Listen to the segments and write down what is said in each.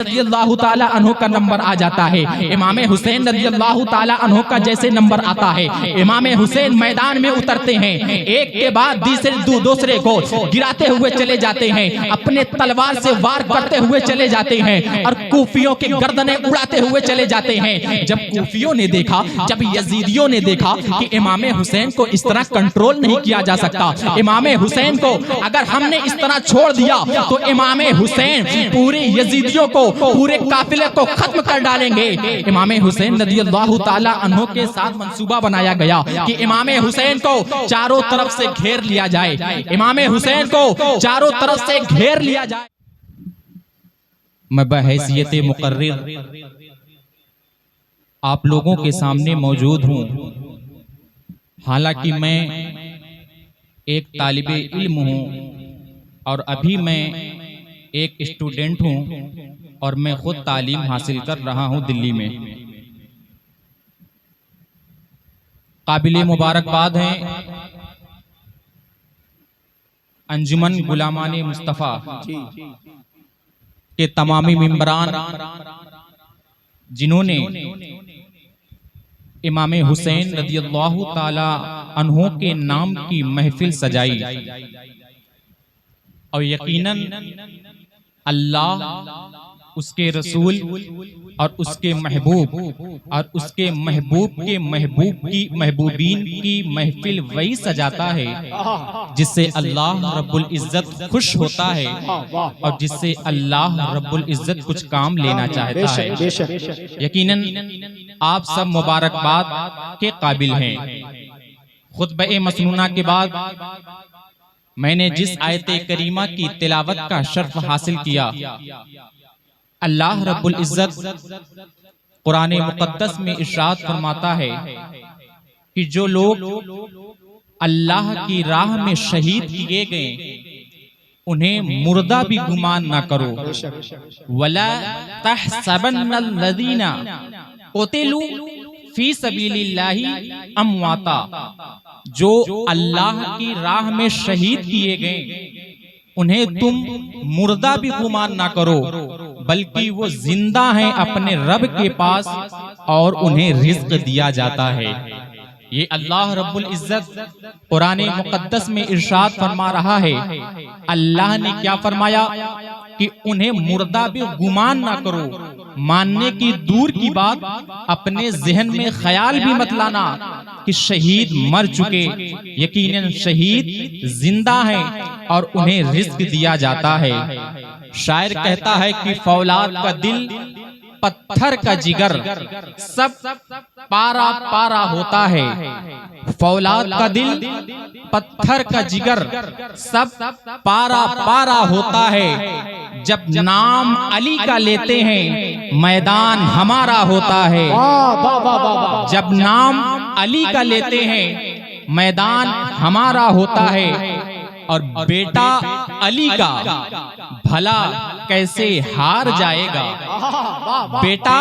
रज़ियल्लाहु ताला अन्हु का नंबर आ जाता है, इमाम हुसैन रज़ियल्लाहु ताला अन्हु का जैसे नंबर आता है, इमाम हुसैन मैदान में उतरते हैं, एक के बाद दूसरे को गिराते हुए चले जाते हैं, अपने तलवार से वार करते हुए चले जाते हैं और कूफियों की गर्दनें उड़ाते हुए चले जाते हैं। जब कूफियों ने देखा, जब यजीदियों ने देखा कि इमाम हुसैन को इस तरह कंट्रोल नहीं किया जा सकता, इमाम हुसैन को अगर हमने इस तरह छोड़ दिया तो इमाम हुसैन पूरे यजीदियों को, पूरे काफिले को खत्म कर डालेंगे। इमाम हुसैन रज़ियल्लाहु ताला अन्हु के साथ मंसूबा बनाया गया कि इमाम हुसैन को चारों तरफ से घेर लिया जाए, इमाम हुसैन को चारों तरफ से घेर लिया जाए। मैं बहैसियत मुकर्रिर आप लोगों के सामने मौजूद हूँ, हालांकि मैं एक तालिबे इल्म हूँ और अभी मैं एक स्टूडेंट हूँ और मैं खुद तालीम हासिल कर रहा हूँ दिल्ली में। काबिले मुबारकबाद हैं अंजुमन गुलामाने मुस्तफ़ा के तमामी मेंबरान, जिन्होंने इमाम हुसैन रज़ियल्लाहु ताला अन्हु के नाम की महफिल सजाई और यकीनन अल्लाह, उसके रसूल और उसके महबूब और उसके महबूब के महबूब की महबूबीन की महफिल वही सजाता है जिससे अल्लाह रब्बुल इज्जत खुश होता है और जिससे अल्लाह रब्बुल इज्जत कुछ काम लेना चाहता है। यकीनन आप सब मुबारकबाद के काबिल हैं। खुतबे मसनूना के बाद मैंने जिस आयत करीमा की तिलावत का शर्फ हासिल किया, अल्लाह रब्बुल इज्जत कुरान मुक़द्दस में इरशाद फरमाता है कि जो लोग अल्लाह की राह में शहीद किए गए उन्हें मुर्दा भी गुमान ना करो। वला तहसबन्नल्लज़ीना क़ुतिलू फी सबीलिल्लाहि अमवाता, जो अल्लाह की राह में शहीद किए गए उन्हें तुम मुर्दा भी गुमान ना करो, बल्कि वो जिंदा हैं अपने रब के पास और उन्हें रिज़्क़ दिया जाता है। ये अल्लाह रब्बुल इज्जत कुरान मुक़द्दस में इरशाद फरमा रहा है। अल्लाह ने क्या फरमाया कि उन्हें मुर्दा भी गुमान ना करो। मानने की दूर की बात, अपने जहन में ख्याल भी मत लाना कि शहीद मर चुके, यकीनन शहीद जिंदा हैं और उन्हें रिज़्क़ दिया जाता है। शायर कहता है कि फौलाद का दिल पत्थर का जिगर सब पारा पारा होता है। फौलाद का दिल पत्थर का जिगर सब पारा पारा होता है। जब नाम अली का लेते हैं मैदान हमारा होता है। जब नाम अली का लेते हैं मैदान हमारा होता है। और बेटा अली का भला कैसे हार जाएगा, बेटा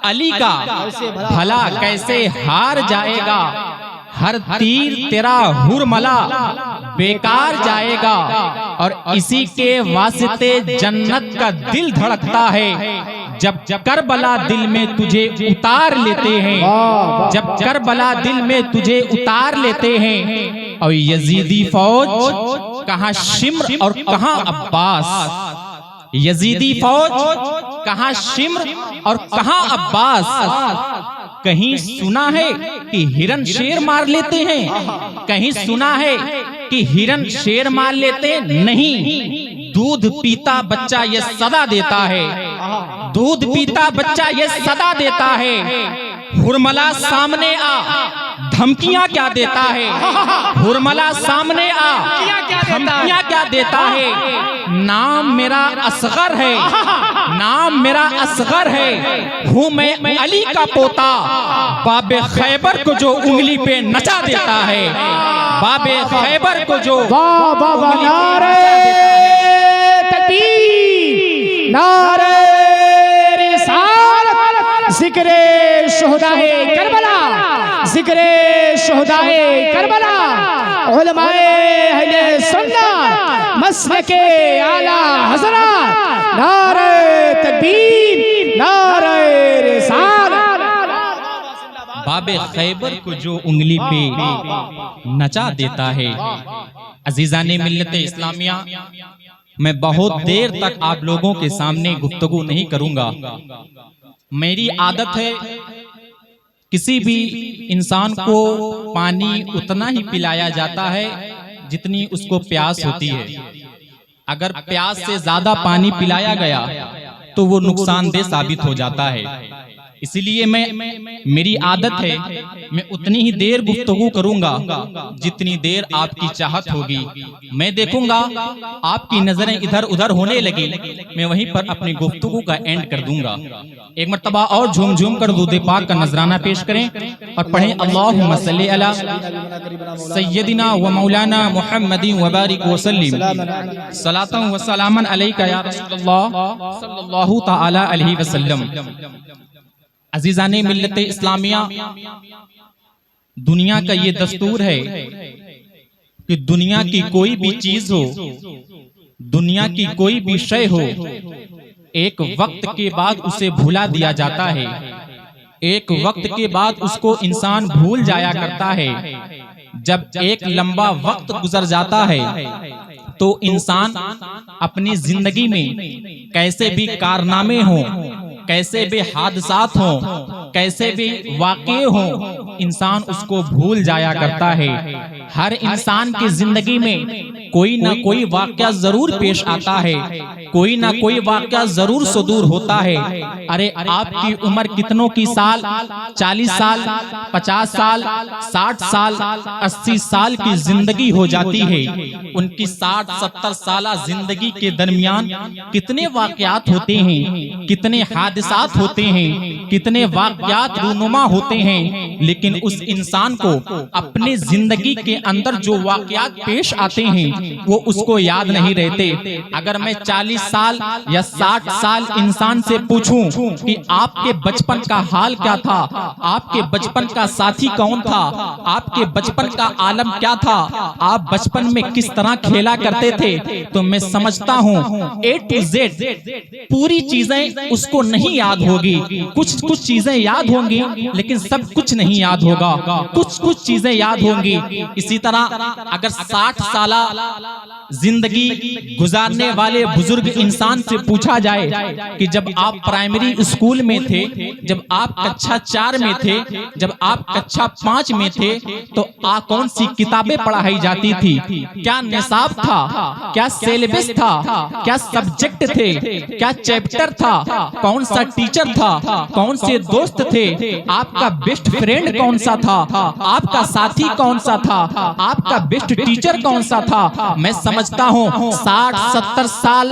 अली का भला कैसे हार जाएगा। हर तीर तेरा हुरमला बेकार जाएगा और इसी के वास्ते जन्नत का दिल धड़कता है। जब करबला दिल में तुझे उतार लेते हैं, जब करबला दिल में तुझे उतार लेते हैं। और यजीदी फौज कहाँ शिम्र और कहाँ अब्बास, यजीदी फौज कहाँ शिम्र और कहाँ अब्बास। कहीं सुना है कि हिरन शेर मार लेते हैं, कहीं सुना है कि हिरन शेर मार लेते नहीं। दूध पीता बच्चा ये सदा देता है, दूध पीता बच्चा ये सदा देता है। हुरमला सामने आ धमकियां क्या देता है, हुरमला सामने आ धमकियां क्या देता है। नाम मेरा असगर है, नाम मेरा असगर है। हूँ मैं अली का पोता, बाबे खैबर को जो उंगली पे नचा देता है, बाबे खैबर को जो नारे तकबीर, नारे रिसालत, ज़िक्रे शुहदाए करबला, ज़िक्रे शुहदाए करबला, उलमाए अहले सुन्नत मसलके आला हज़रत, नारे तकबीर, नारे रिसालत। बाबे खैबर को जो उंगली पे नचा देता है। अजीज़ाने मिल्लत इस्लामिया, मैं बहुत देर तक आप लोगों के सामने गुफ्तगू नहीं करूंगा। मेरी आदत है किसी भी इंसान को पानी उतना ही पिलाया जाता है जितनी उसको प्यास होती है। अगर प्यास से ज्यादा पानी पिलाया गया तो वो नुकसानदेह साबित हो जाता है। इसीलिए मेरी आदत है मैं उतनी ही देर गुफ्तगू करूंगा जितनी देर आपकी चाहत होगी। मैं देखूंगा आपकी नजरें इधर उधर होने लगी, मैं वहीं पर अपनी गुफ्तगू का एंड कर दूंगा। एक मर्तबा और झूम झूम कर दुरूद पाक का नजराना पेश करें और पढ़ें अल्लाहुम्मा सल्ली अला सय्यदिना व मौलाना मुहम्मदिन व बारिक व सल्लिम सलातन व सलामन अलैका या रसूलल्लाह सल्लल्लाहु तआला अलैहि वसल्लम। अजीज़ाने मिल्लत इस्लामिया, दुनिया का ये दस्तूर है कि दुनिया की कोई भी चीज हो, दुनिया की कोई भी शय हो, एक वक्त के बाद उसे भुला दिया जाता है। एक वक्त के बाद उसको इंसान भूल जाया करता है। जब एक लंबा वक्त गुजर जाता है तो इंसान अपनी जिंदगी में कैसे भी कारनामे हों, कैसे भी हादसात हों, कैसे भी वाक़े हों, इंसान उसको भूल जाया करता है। हर इंसान की जिंदगी में कोई ना कोई वाक़या जरूर पेश आता है, कोई ना कोई वाक़या जरूर सुदूर होता है। अरे आपकी उम्र कितनों की साल, 40 साल, 50 साल, 60 साल, 80 साल की जिंदगी हो जाती है। उनकी 60-70 साल जिंदगी के दरमियान कितने वाक़यात होते हैं, कितने हादसात होते हैं, कितने वाक़यात रूनुमा होते हैं, लेकिन उस इंसान को अपने जिंदगी के अंदर जो वाक़यात पेश आते हैं वो उसको याद नहीं रहते। अगर मैं 40 साल या 60 साल इंसान से पूछूं कि आपके बचपन का हाल क्या था, आपके बचपन का साथी कौन था, आपके बचपन का आलम क्या था, आप बचपन में किस तरह खेला करते थे, तो मैं समझता हूं A to Z पूरी चीजें उसको नहीं याद होगी। कुछ चीजें याद होंगी लेकिन सब कुछ नहीं याद होगा, कुछ चीजें याद होंगी। इसी तरह अगर 60 साल जिंदगी गुजारने वाले बुजुर्ग इंसान से पूछा जाए कि जब आप प्राइमरी स्कूल में थे, जब आप कक्षा 4 में थे, जब आप कक्षा 5 में थे, तो कौन सी किताबें पढ़ाई जाती थी, क्या निसाब था, क्या सिलेबस था, क्या सब्जेक्ट थे, क्या चैप्टर था, कौन सा टीचर था, कौन से दोस्त थे, आपका बेस्ट फ्रेंड कौन सा था, आपका साथी कौन सा था, आपका बेस्ट टीचर कौन सा था। मैं समझता हूँ 60-70 साल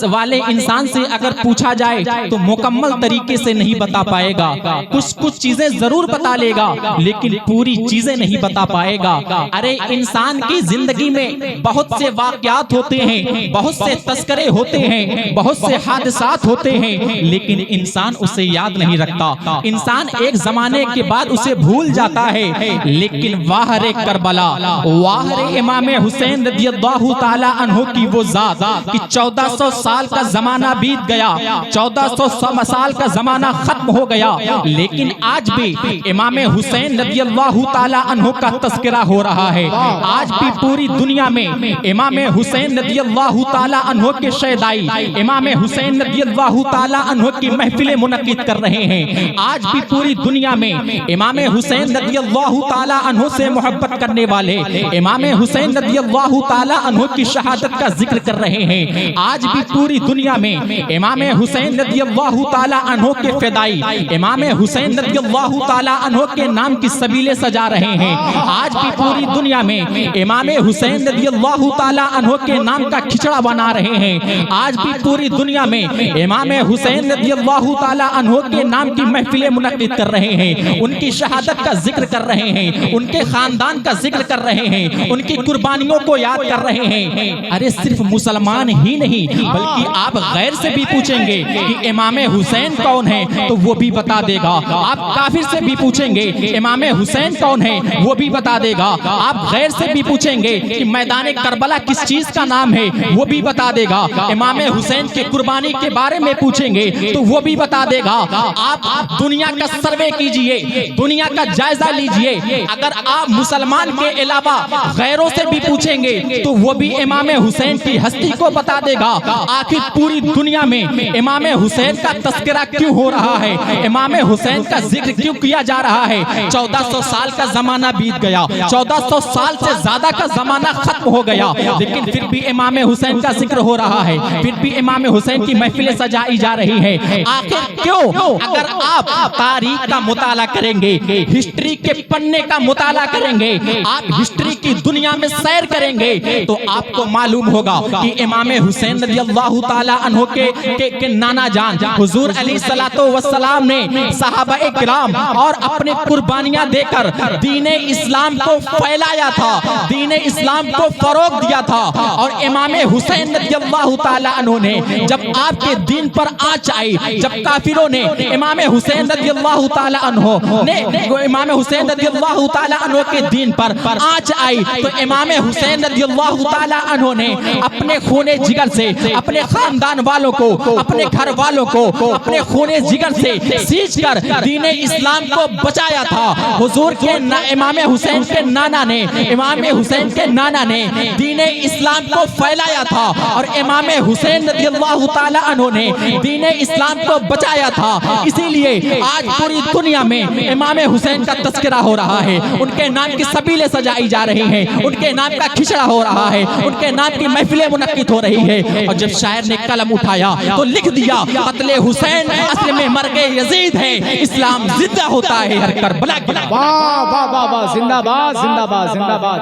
वाले इंसान से अगर पूछा जाए तो मुकम्मल तरीके से नहीं बता पाएगा। कुछ चीजें जरूर बता लेगा लेकिन पूरी चीजें नहीं बता पाएगा। अरे इंसान की जिंदगी में बहुत से वाक़यात होते हैं, बहुत से तस्करे होते हैं, बहुत से हादसात होते हैं, लेकिन इंसान उसे याद नहीं रखता। इंसान एक जमाने के बाद उसे भूल जाता है। लेकिन वाह रे करबला, वाह रे इमाम हुसैन रज़ियल्लाहु ताला अन्हु की वो जात कि 1400 साल का जमाना बीत गया, 1400 साल का जमाना खत्म हो गया, लेकिन आज भी इमाम हुसैन रज़ियल्लाहु ताला अन्हु का तस्करा हो रहा है। आज भी पूरी दुनिया में इमाम हुसैन रज़ियल्लाहु ताला अन्हु के शहदाई, इमाम हुसैन रज़ियल्लाहु ताला अन्हु की महफिलें मुनक्किद कर रहे हैं। आज भी पूरी दुनिया में इमाम हुसैन रज़ियल्लाहु ताला अन्हु से मोहब्बत करने वाले इमाम हुसैन रज़ियल्लाहु ताला अन्हु की शहादत का जिक्र कर रहे हैं। आज भी पूरी दुनिया में इमाम हुसैन रज़ियल्लाहु ताला अन्हु के फिदाई, इमाम हुसैन रज़ियल्लाहु ताला अन्हु के नाम की सबीलें सजा रहे हैं। आज भी पूरी दुनिया में इमाम हुसैन रज़ियल्लाहु ताला अन्हु के नाम का खिचड़ा बना रहे हैं। आज भी पूरी दुनिया में इमाम हुसैन रज़ियल्लाहु ताला अन्हु के नाम की महफिलें मुनक्किद कर रहे हैं, उनकी शहादत का जिक्र कर रहे हैं, उनके खानदान का जिक्र कर रहे हैं, उनकी कुर्बानियों को याद कर रहे हैं। अरे सिर्फ मुसलमान ही नहीं बल्कि आप गैर से भी पूछेंगे कि इमाम हुसैन कौन है तो वो भी बता देगा। आप काफिर से भी पूछेंगे इमाम हुसैन कौन है वो भी बता देगा। आप गैर से भी पूछेंगे कि मैदान करबला किस चीज का नाम है वो भी बता देगा। इमाम हुसैन की कुर्बानी के बारे में पूछेंगे तो वो भी बता देगा। आप दुनिया का सर्वे कीजिए, दुनिया का जायजा लीजिए, अगर आप मुसलमान के अलावा गैरों से भी पूछेंगे तो वो भी इमाम हुसैन की हस्ती को बता देगा। आखिर पूरी दुनिया में इमाम हुसैन का तस्करा क्यों हो रहा है, इमाम हुसैन का जिक्र क्यों किया जा रहा है? 1400 साल का जमाना बीत गया, 1400 साल से ज्यादा का जमाना खत्म हो गया, लेकिन फिर भी इमाम हुसैन का जिक्र हो रहा है, फिर भी इमाम हुसैन की महफिलें सजाई जा रही है। आखिर क्यों? अगर आप तारीख का मुताला करेंगे, हिस्ट्री के पन्ने का मुताला करेंगे, आप हिस्ट्री की दुनिया में सैर करेंगे तो आपको मालूम होगा कि इमाम हुसैन रज़ियल्लाहु ताला अन्हु के नाना जान हुजूर अलैहिस्सलातु वस्सलाम ने सहाबा किराम और अपने कुर्बानियां देकर दीने इस्लाम को फैलाया था, दीने इस्लाम को फरोग दिया था। और इमाम हुसैन रज़ियल्लाहु ताला अन्हु ने जब आपके दीन पर आँच आई, जब काफिरों ने इमाम हुसैन रज़ियल्लाहु ताला अन्हु ने इमाम हुसैन रज़ियल्लाहु ताला अन्हु के दीन पर आँच आई तो इमाम हुसैन रज़ियल्लाहु ताला अन्हु ने अपने खूने जिगर से अपने खानदान वालों को, अपने घर वालों को अपने खूने जिगर से सींच कर दीने इस्लाम को बचाया था। हुजूर के इमाम हुसैन के नाना ने, इमाम हुसैन के नाना ने दीने इस्लाम को फैलाया था और इमाम हुसैन रज़ियल्लाहु ताला अन्हु ने दीने इस्लाम को बचाया था। इसीलिए आज पूरी दुनिया में इमाम हुसैन का तस्करा हो रहा है, उनके नाम की सबीलें सजाई जा रही हैं, उनके नाम का खिचड़ा हो रहा है, उनके नाम की महफिलें मुनक्किद हो रही है। और जब शायर ने कलम उठाया तो लिख दिया कत्ले हुसैन असल में मर्गे यजीद है, इस्लाम जिंदा होता है हर करबला के। वाह वाह वाह वाह, जिंदाबाद जिंदाबाद जिंदाबाद,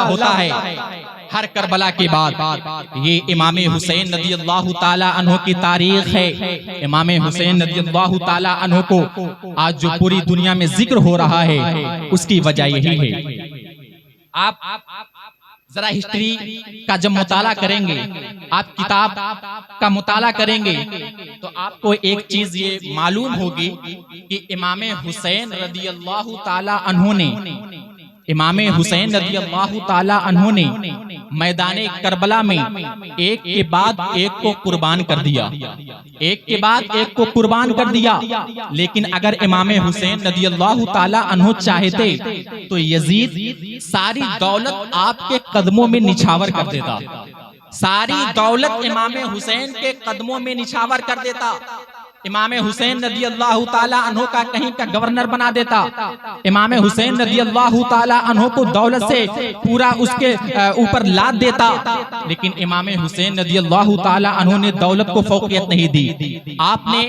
होता है हर करबला के बाद। ये इमाम हुसैन रज़ियल्लाहु ताला अन्हु की तारीख है। इमाम हुसैन रज़ियल्लाहु ताला अन्हु को आज जो पूरी दुनिया में जिक्र हो रहा है उसकी वजह यही है। आप जरा हिस्ट्री का जब मुताला करेंगे, आप किताब का मुताला करेंगे तो आपको एक चीज ये मालूम होगी कि इमाम हुसैन रज़ियल्लाहु ताला अन्हु ने, इमाम हुसैन रज़ियल्लाहु ताला अन्हु ने मैदान करबला में एक के बाद एक को कुर्बान कर दिया, एक के बाद एक को कुर्बान कर दिया। लेकिन अगर इमाम हुसैन रज़ियल्लाहु ताला अन्हु चाहते तो यजीद सारी दौलत आपके कदमों में निछावर कर देता, सारी दौलत इमाम हुसैन के कदमों में निछावर कर देता। इमाम हुसैन रज़ियल्लाहु ताला अन्हु का कहीं का गवर्नर बना देता, इमाम हुसैन रज़ियल्लाहु ताला अन्हु को दौलत से पूरा उसके ऊपर लाद देता। लेकिन इमाम हुसैन रज़ियल्लाहु ताला अन्हु ने दौलत को फौकियत नहीं दी, आपने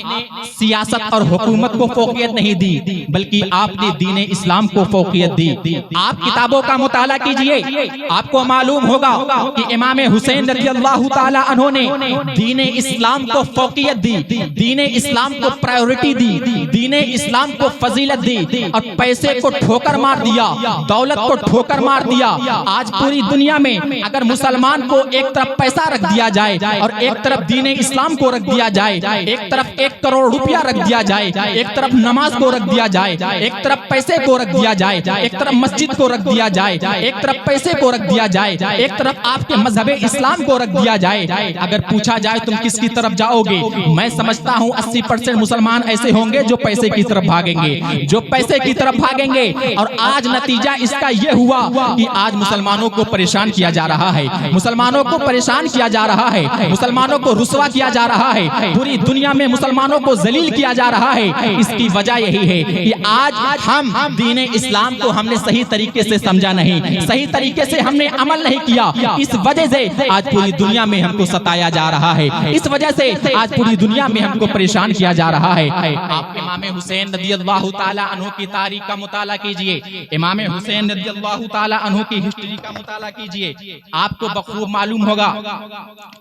सियासत और हुकूमत को फौकियत नहीं दी, बल्कि आपने दीन इस्लाम को फौकियत दी। आप किताबों का मुताला कीजिए, आपको मालूम होगा कि इमाम हुसैन रज़ियल्लाहु ताला अन्हु ने दीन इस्लाम को फौकियत दी, दीन इस्लाम को प्रायोरिटी दी, दीने इस्लाम को फजीलत दी और पैसे को ठोकर मार दिया, दौलत को ठोकर मार दिया। आज पूरी दुनिया में अगर मुसलमान को एक तरफ पैसा रख दिया जाए और एक तरफ दीने इस्लाम को रख दिया जाए, एक तरफ 1 करोड़ रुपया रख दिया जाए, एक तरफ नमाज को रख दिया जाए, एक तरफ पैसे को रख दिया जाए, एक तरफ मस्जिद को रख दिया जाए, एक तरफ पैसे को रख दिया जाए, एक तरफ आपके मजहब इस्लाम को रख दिया जाए, अगर पूछा जाए तुम किसकी तरफ जाओगे, मैं समझता हूँ 80% मुसलमान ऐसे होंगे जो पैसे की तरफ भागेंगे, जो पैसे की तरफ भागेंगे। और आज नतीजा इसका यह हुआ कि आज मुसलमानों को परेशान किया जा रहा है, मुसलमानों को परेशान किया जा रहा है, मुसलमानों को रुसवा किया जा रहा है, पूरी दुनिया में मुसलमानों को जलील किया जा रहा है। इसकी वजह यही है कि आज हम दीन इस्लाम को हमने सही तरीके से समझा नहीं, सही तरीके से हमने अमल नहीं किया। इस वजह से आज पूरी दुनिया में हमको सताया जा रहा है, इस वजह से आज पूरी दुनिया में हमको परेशान किया जा रहा है। आप इमाम हुसैन रज़ियल्लाहु ताला अन्हु की तारीख का मुताला कीजिए, इमाम हुसैन रज़ियल्लाहु ताला अन्हु की हिस्ट्री का मुताला कीजिए, आपको बखूब मालूम होगा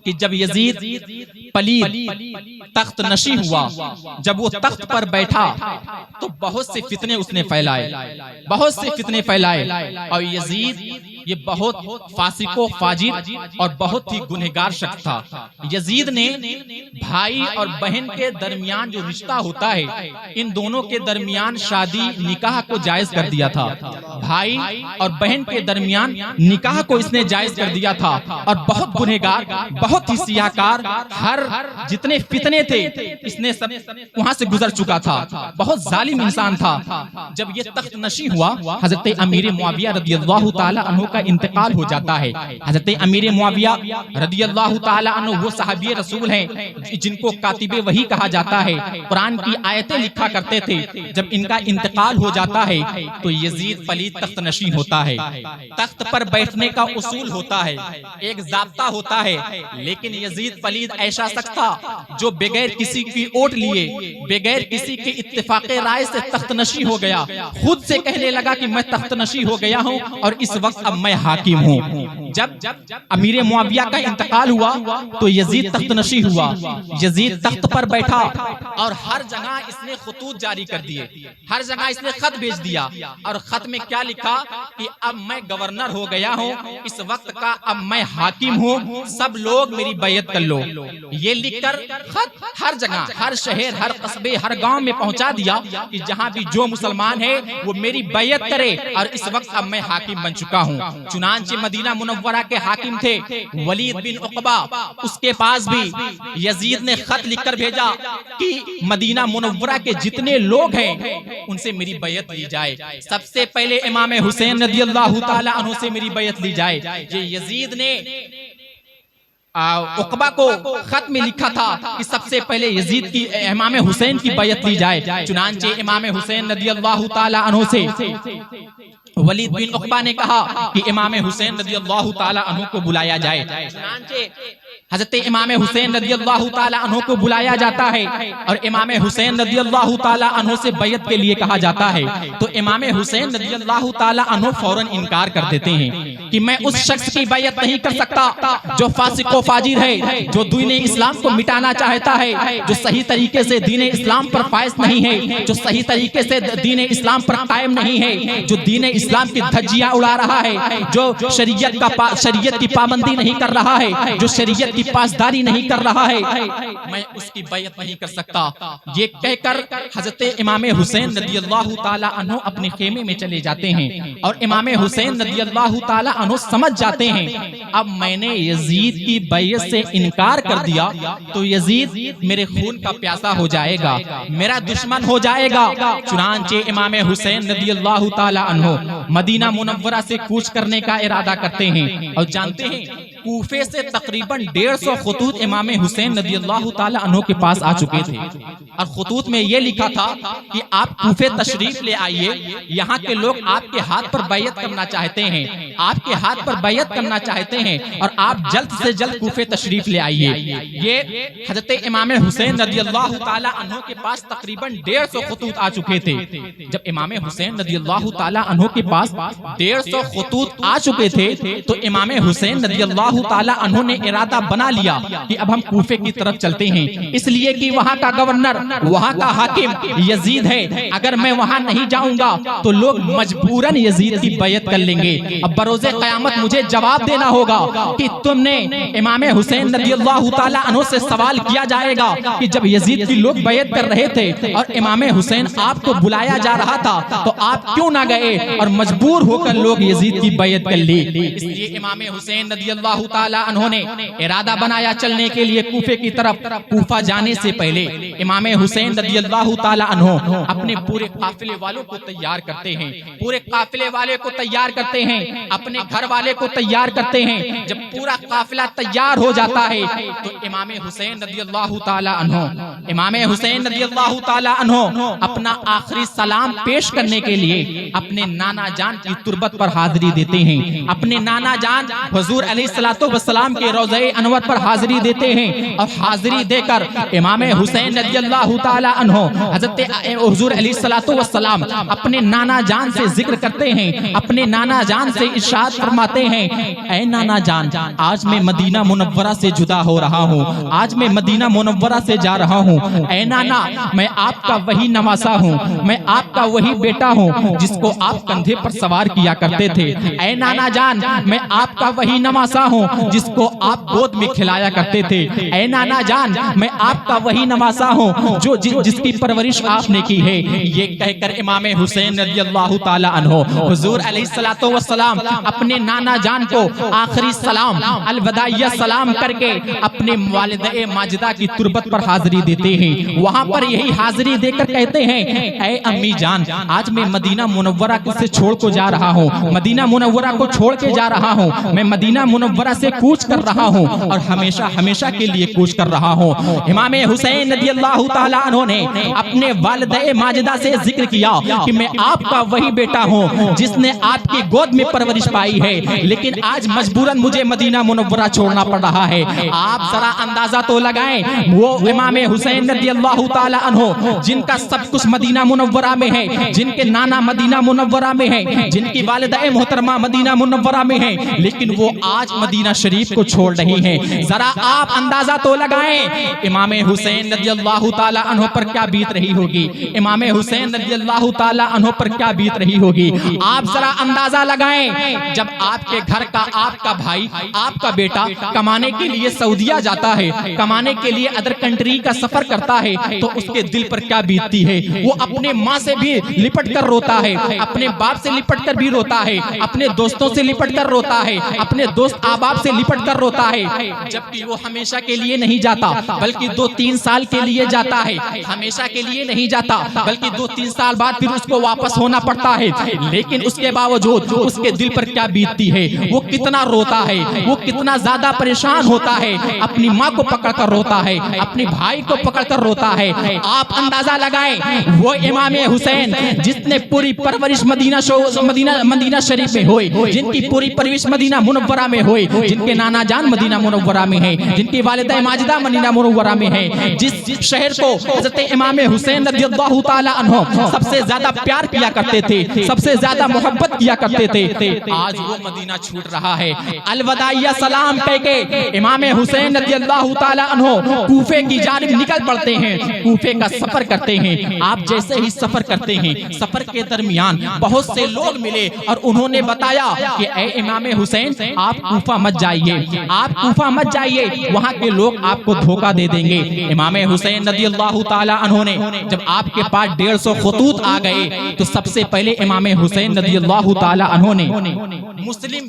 कि जब यजीद पलीद तख्त नशी हुआ, जब वो तख्त पर बैठा तो बहुत से फितने उसने फैलाए, बहुत से फितने फैलाए और यजीद ये बहुत फासिको फाजिर और बहुत ही गुनहगार शख्स था। यजीद ने भाई और बहन के दरमियान जो रिश्ता होता है, इन दोनों के दरमियान शादी निकाह को जायज कर दिया था। भाई और बहन के दरमियान निकाह को इसने जायज कर दिया था। और बहुत गुनहगार, बहुत ही सियाकार, हर जितने फितने थे इसने सब वहां से गुजर चुका था। बहुत जालिम इंसान था। जब ये तख्त नशी हुआ, हजरत अमीर मुआविया रदियल्लाहु ताला अन्हु का इंतकाल हो जाता है। हजरत अमीर मुआविया रदियल्लाहु ताला अन्हु वो सहाबी रसूल हैं जिनको कातिबे वही कहा जाता है, कुरान की आयतें लिखा करते थे। जब इनका इंतकाल हो जाता है तो यजीद पलीद तख्त नशी होता है। तख्त पर बैठने का उसूल होता है, एक ज़ाब्ता होता है, लेकिन यजीद पलीद ऐसा शख्स था जो बगैर किसी की ओट लिए, बगैर किसी के इत्तेफाक़े राय से तख्त नशी हो गया। खुद से कहने लगा कि मैं तख्त नशी हो गया हूँ और इस वक्त अब मैं हाकिम हूँ। जब अमीर मुआविया का इंतकाल हुआ तो यजीद तख्त नशी हुआ। यजीद तख्त पर बैठा और हर जगह इसने खतूत जारी कर दिए, हर जगह इसने खत भेज दिया। और खत में क्या लिखा कि अब मैं गवर्नर हो गया हूँ, इस वक्त का अब मैं हाकिम हूँ, सब लोग मेरी बैयत कर लो। ये लिखकर खत हर जगह, हर शहर, हर कस्बे, हर गांव में पहुंचा दिया कि जहां भी जो मुसलमान है वो मेरी बैयत करे और इस वक्त अब मैं हाकिम बन चुका हूँ। चुनांचे मदीना मुनव्वरा के हाकिम थे वलीद बिन उक़बा, उसके पास भी यजीद ने खत लिखकर भेजा कि मदीना मुनव्वरा के जितने लोग हैं उनसे मेरी बैयत ली जाए। सबसे पहले इमाम हुसैन रदियल्लाहु ताला अन्हु से मेरी बैयत ली जाए। ये यजीद ने उक़बा को खत में लिखा था कि सबसे पहले यजीद की, इमाम हुसैन की बैयत ली जाए। चुनांचे इमाम हुसैन रदियल्लाहु ताला अन्हु से वलीद बिन उक़बा ने कहा कि इमाम हुसैन रदियल्लाहु ताला अन्हु को बुलाया जाए। चुनांचे हजरत इमाम हुसैन रदियल्लाहु ताला अन्हु को बुलाया जाता है और इमाम हुसैन रदियल्लाहु ताला अन्हु से बैयत के लिए कहा जाता है। तो इमाम हुसैन रदियल्लाहु ताला अन्हु फौरन इनकार कर देते हैं कि मैं उस शख्स की बैयत नहीं कर सकता जो फासिको फाजिर है, जो दीन इस्लाम को मिटाना चाहता है, जो सही तरीके से दीन इस्लाम पर फायज नहीं है, जो सही तरीके से दीन इस्लाम पर कायम नहीं है, जो दीन इस्लाम की धज्जियां उड़ा रहा है, जो शरीयत की पाबंदी नहीं कर रहा है, जो शरीयत की पासदारी नहीं कर रहा है, मैं उसकी बैयत नहीं कर सकता। ये कहकर हजरत इमाम हुसैन रदियल्लाहु ताला अन्हु अपने खेमे में चले जाते हैं और इमाम हुसैन रदियल्लाहु ताला अन्हु समझ जाते हैं अब मैंने यजीद की बैयत से इनकार कर दिया तो यजीद मेरे खून का प्यासा हो जाएगा, मेरा दुश्मन हो जाएगा। चुनांचे इमाम हुसैन रदियल्लाहु ताला अन्हु मदीना मुनव्वरा से कूच करने का इरादा करते हैं और जानते हैं कूफे से तकरीबन 150 खतूत इमाम हुसैन रदियल्लाहु ताला अन्हु के पास आ चुके थे और खतूत में ये लिखा था कि आप कूफे तशरीफ ले आइए, यहाँ के लोग आपके हाथ पर बैयत करना चाहते हैं, आपके हाथ पर बैयत करना चाहते हैं और आप जल्द से जल्द कूफे तशरीफ ले आइए। ये हजरत इमाम हुसैन रदियल्लाहु ताला अन्हु के पास तकरीबन 150 खतूत आ चुके थे। जब इमाम हुसैन रदियल्लाहु ताला अन्हु के पास 150 खतूत आ चुके थे तो इमाम हुसैन रदियल्लाहु ताला अन्हु ने इरादा बना लिया कि अब हम कूफे की तरफ चलते हैं, इसलिए कि वहाँ का गवर्नर, वहाँ का हाकिम यजीद है, अगर मैं वहाँ नहीं जाऊंगा तो लोग मजबूरन यजीद की बैयत कर लेंगे। अब बरोज़े क़यामत मुझे जवाब देना होगा कि तुमने इमाम हुसैन रदियल्लाहु ताला अन्हु से सवाल किया जाएगा कि जब यजीद की लोग बैयत कर रहे थे और इमाम हुसैन आपको बुलाया जा रहा था तो आप क्यों ना गए और मजबूर होकर लोग यजीद की बैयत कर ली। इसलिए इमाम हुसैन रदियल्लाहु ताला अन्हु ने इरादा बनाया चलने के लिए कूफे की तरफ। कूफा जाने से पहले इमाम हुसैन रदियल्लाहु ताला अन्हु अपने पूरे काफिले वालों को तैयार करते हैं, पूरे काफिले वाले को तैयार करते हैं, अपने घर वाले को तैयार करते हैं। जब पूरा काफिला तैयार हो जाता है तो इमाम हुसैन रदियल्लाहु ताला अन्हु, इमाम हुसैन रदियल्लाहु ताला अन्हु अपना आखिरी सलाम पेश करने के लिए अपने नाना जान की तुरबत पर हाजिरी देते हैं। अपने नाना जान हुजूर अलैहिस्सलाम अलैहिस्सलातु वस्सलाम के रोज़े अनवर पर हाजिरी देते हैं और हाजिरी देकर इमाम हुसैन रज़ियल्लाहु ताला अन्हु हज़रत हुज़ूर अलैहिस्सलातु वस्सलाम अपने नाना जान से जिक्र करते हैं, अपने नाना जान से इरशाद फरमाते हैं, ऐ नाना जान, आज मैं मदीना मुनव्वरा से जुदा हो रहा हूँ, आज मैं मदीना मुनव्वरा से जा रहा हूँ। ऐ नाना, मैं आपका वही नवासा हूँ, मैं आपका वही बेटा हूँ जिसको आप कंधे पर सवार किया करते थे। ऐ नाना जान, मैं आपका वही नवासा हूँ जिसको आप गोद में खिलाया करते थे। ऐ नाना जान, मैं आपका वही नवासा हूँ जो जिसकी परवरिश आपने की है। ये कहकर इमाम हुसैन रज़ियल्लाहु ताला अन्हु हुजूर अलैहिस्सलातु वस्सलाम अपने नाना जान को आखिरी सलाम अलविदाइया सलाम करके अपने वालिदा माजिदा की तुरबत पर हाजिरी देते हैं। वहां पर यही हाजिरी देकर कहते हैं, ऐ अम्मी जान, आज मैं मदीना मुनव्वरा से छोड़ को जा रहा हूँ, मदीना मुनव्वरा को छोड़ के जा रहा हूँ, मैं मदीना मुनव्वरा से कूच कर रहा हूँ और हमेशा हमेशा के लिए कूच कर रहा हूँ। इमाम हुसैन रज़ियल्लाहु ताला अन्हु ने अपने वालिदा माजिदा से जिक्र किया कि मैं आपका वही बेटा हूँ जिसने आपकी गोद में परवरिश पाई है, लेकिन आज मजबूरन मुझे मदीना मुनव्वरा छोड़ना पड़ रहा है। आप जरा अंदाजा तो लगाएं, वो इमाम हुसैन रज़ियल्लाहु ताला अन्हु जिनका सब कुछ मदीना मुनव्वरा में है, जिनके नाना मदीना मुनव्वरा में है, जिनकी वालिदा मोहतरमा मदीना मुनव्वरा में है, लेकिन वो आज मदीना शरीफ को छोड़ रही हैं। जरा आप अंदाजा तो लगाएं इमाम हुसैन रज़ियल्लाहु ताला अन्हु पर क्या बीत रही होगी, इमाम हुसैन रज़ियल्लाहु ताला अन्हु पर क्या बीत रही होगी। आप जरा अंदाजा लगाएं, जब आपके घर का आपका भाई, आपका बेटा कमाने के लिए सऊदिया जाता है, कमाने के लिए अदर कंट्री का सफर करता है, तो उसके दिल पर क्या बीतती है। वो अपने माँ से भी लिपट कर रोता है, अपने बाप से लिपट कर भी रोता है, अपने दोस्तों से लिपट कर रोता है, अपने दोस्त ahbab से लिपट कर रोता है। जबकि वो हमेशा के लिए नहीं जाता, बल्कि 2-3 साल के लिए जाता है, हमेशा के लिए नहीं जाता, बल्कि 2-3 साल बाद फिर उसको वापस होना पड़ता है। लेकिन उसके बावजूद उसके दिल पर क्या बीतती है, वो कितना रोता है, वो कितना ज्यादा परेशान होता है, अपनी माँ को पकड़ कर रोता है, अपने भाई को पकड़ कर रोता है। आप अंदाजा लगाएं, वो इमाम हुसैन जिसने पूरी परवरिश मदीना शरीफ में हुई, जिनकी पूरी परवरिश मदीना मुनव्वरा में हुई, जिनके नाना जान मदीना मुनव्वरा में है, जिनकी वालिदा माजिदा मदीना मुनव्वरा में है, जिस शहर को हज़रत इमाम हुसैन रज़ियल्लाहु ताला अन्हु सबसे ज्यादा प्यार किया करते थे, सबसे ज्यादा मोहब्बत किया करते थे, आज वो मदीना छूट रहा है। अलविदाइया सलाम कह के इमाम हुसैन रज़ियल्लाहु ताला अन्हु कूफे की जानिब निकल पड़ते हैं, कूफे का सफर करते हैं। आप जैसे ही सफर करते हैं, सफर के दरमियान बहुत से लोग मिले और उन्होंने बताया कि ऐ इमाम हुसैन, आप कूफा मत जाइए, आप कूफा मत जाइए, वहाँ के लोग आपको धोखा दे देंगे। इमाम हुसैन रज़ियल्लाहु ताला अन्हु ने जब आपके पास 150 खतूत आ गए, तो सबसे पहले इमाम हुसैन रज़ियल्लाहु ताला अन्हु ने मुस्लिम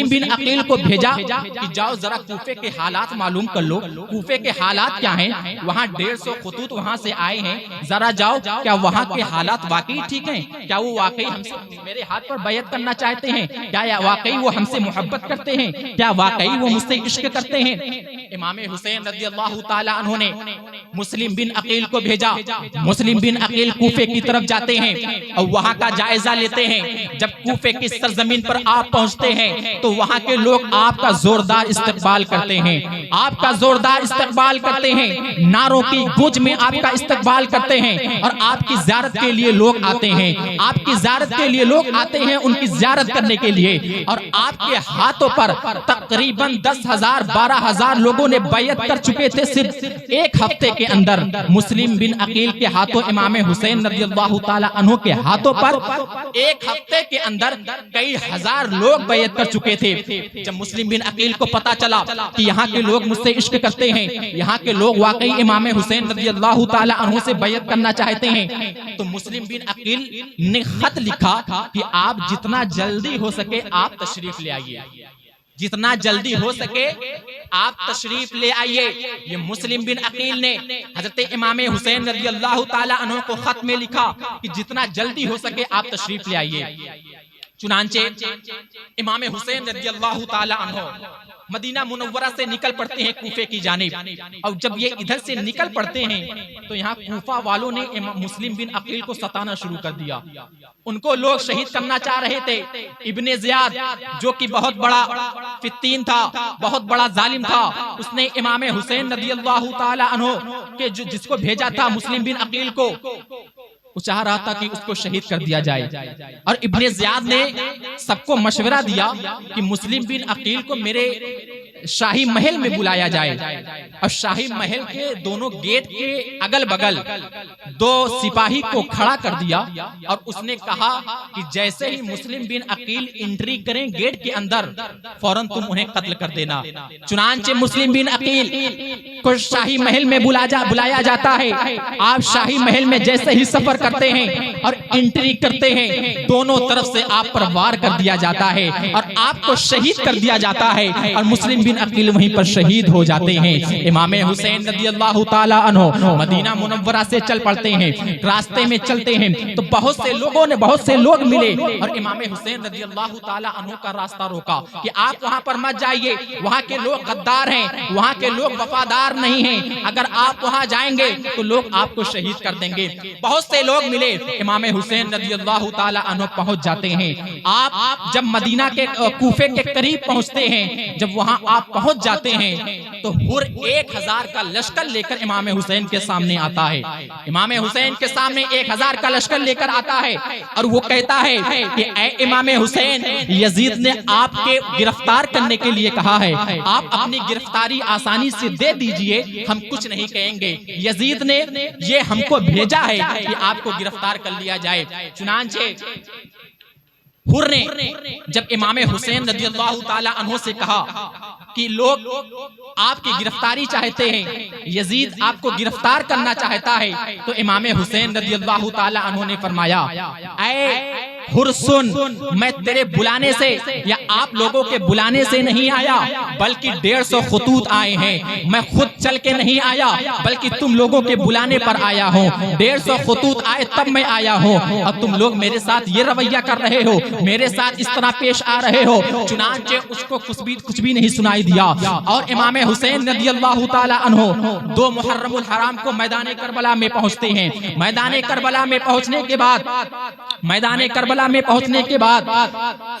बिन अकील को भेजा कि जाओ जरा कूफे के हालात मालूम कर लो, कूफे के हालात क्या हैं, वहाँ 150 खतूत वहाँ से आए हैं, जरा जाओ, क्या वहाँ के हालात वाकई ठीक हैं, क्या वो वाकई हमसे मेरे हाथ पर बैत करना चाहते हैं, क्या वाकई वो हमसे मोहब्बत करते हैं, क्या वाकई वो मुझसे इश्क करते हैं। इमाम हुसैन रज़ियल्लाहु ताला अन्हु ने मुस्लिम बिन अकील को भेजा। मुस्लिम बिन अकील कूफे की तरफ जाते हैं और वहाँ का जायजा लेते हैं। जब कूफे की सरजमीन पर आप पहुँचते हैं तो वहाँ के लोग आपका जोरदार इस्तकबाल करते हैं, आपका जोरदार इस्तकबाल करते हैं, नारों की गूंज में आपका इस्तकबाल करते हैं और आपकी ज़ियारत के लिए लोग आते हैं, आपकी ज़ियारत के लिए लोग आते हैं, उनकी ज़ियारत करने के लिए। और आपके हाथों पर तकरीबन 10,000 12,000 लोगों ने बैयत कर चुके थे सिर्फ एक हफ्ते के अंदर। मुस्लिम बिन अकील के हाथों, इमाम हुसैन रज़ियल्लाहु ताला अन्हु के हाथों पर एक हफ्ते के अंदर कई हजार लोग बैयत कर चुके थे। जब मुस्लिम बिन अकील को पता चला कि यहाँ के लोग मुझसे इश्क करते हैं, यहाँ के लोग वाकई इमाम हुसैन रज़ियल्लाहु ताला अन्हु से बैयत करना चाहते हैं, तो मुस्लिम बिन अकील ने खत लिखा कि आप जितना जल्दी हो सके आप तशरीफ ले आइए, जितना जल्दी हो सके आप तशरीफ ले आइए। ये मुस्लिम बिन अकील ने हजरत इमाम हुसैन रज़ियल्लाहु ताला अन्हु को खत में लिखा कि जितना जल्दी हो सके आप तशरीफ ले आइए। चुनांचे इमाम हुसैन रज़ियल्लाहु ताला अन्हु मदीना मुनव्वरा से निकल पड़ते हैं कूफे की जानिब। और जब ये इधर से निकल पड़ते हैं तो यहाँ कूफा वालों ने मुस्लिम बिन अकील को सताना शुरू कर दिया। उनको लोग शहीद करना चाह रहे थे। इब्ने ज़ियाद जो कि बहुत बड़ा फित्तीन था, बहुत बड़ा जालिम था, उसने इमाम हुसैन रज़ियल्लाहु ताला अन्हु के जिसको भेजा था मुस्लिम बिन अकील को, वो चाह रहा था कि उसको शहीद कर दिया जाए। और इब्ने ज़ियाद ने सबको मशवरा दिया कि मुस्लिम बिन अकील को मेरे शाही महल में बुलाया जाए। और शाही महल के दोनों गेट के अगल बगल 2 सिपाही को खड़ा कर दिया और उसने कहा कि जैसे ही मुस्लिम बिन अकील एंट्री करें गेट के अंदर, फौरन तुम उन्हें कत्ल कर देना। चुनांचे मुस्लिम बिन अकील को शाही महल में बुलाया जाता है। आप शाही महल में जैसे ही सफर करते हैं और एंट्री करते हैं, दोनों तरफ से आप पर वार कर दिया जाता है और आपको शहीद कर दिया जाता है। और मुस्लिम बिन अकील वहीं पर शहीद हो जाते हैं। इमाम हुसैन रज़ियल्लाहु ताला अन्हु मदीना मुनव्वरा से चल पड़ते हैं। रास्ते में चलते हैं तो बहुत से लोग मिले और इमाम हुसैन रज़ियल्लाहु ताला अन्हु का रास्ता रोका कि आप वहां पर मत जाइए, वहां के लोग गद्दार हैं, वहां के लोग वफादार नहीं हैं, अगर आप वहां जाएंगे तो लोग आपको शहीद कर देंगे। बहुत से लोग मिले, इमाम हुसैन रज़ियल्लाहु ताला अन्हु पहुंच जाते हैं। आप जब मदीना के कूफे के करीब पहुंचते हैं, जब वहां आप पहुंच जाते हैं तो हुर 1000 का लश्कर लेकर इमाम हुसैन के सामने आता है। इमाम हुसैन के सामने 1000 का लश्कर लेकर आता है और वो कहता है कि ऐ इमाम हुसैन, यजीद ने आपके गिरफ्तार करने के लिए कहा है, आप अपनी गिरफ्तारी आसानी से दे दीजिए, हम कुछ नहीं कहेंगे। यजीद ने ये हमको भेजा है कि आपको गिरफ्तार कर लिया जाए। चुनांचे हुर ने जब इमाम हुसैन रज़ियल्लाहु ताला अन्हु से कहा कि लोग आपकी गिरफ्तारी चाहते हैं, यजीद आपको गिरफ्तार करना चाहता है, तो इमाम हुसैन रज़ियल्लाहु ताला अन्हु ने फरमाया, ऐ हुर सुन, मैं तेरे बुलाने से या आप लोगों के बुलाने से नहीं आया, बल्कि 150 खतूत आए हैं। मैं खुद चल के नहीं आया, बल्कि तुम लोगों के बुलाने पर आया हूँ। 150 खतूत आए तब मैं आया हूँ और तुम लोग मेरे साथ ये रवैया कर रहे हो, मेरे साथ इस तरह पेश आ रहे हो। चुनांचे उसको कुछ भी नहीं सुनाई दिया और इमाम हुसैन रज़ियल्लाहु ताला अन्हु 2 मुहर्रमुल हराम को मैदान करबला में पहुंचते हैं। मैदान करबला में पहुंचने के बाद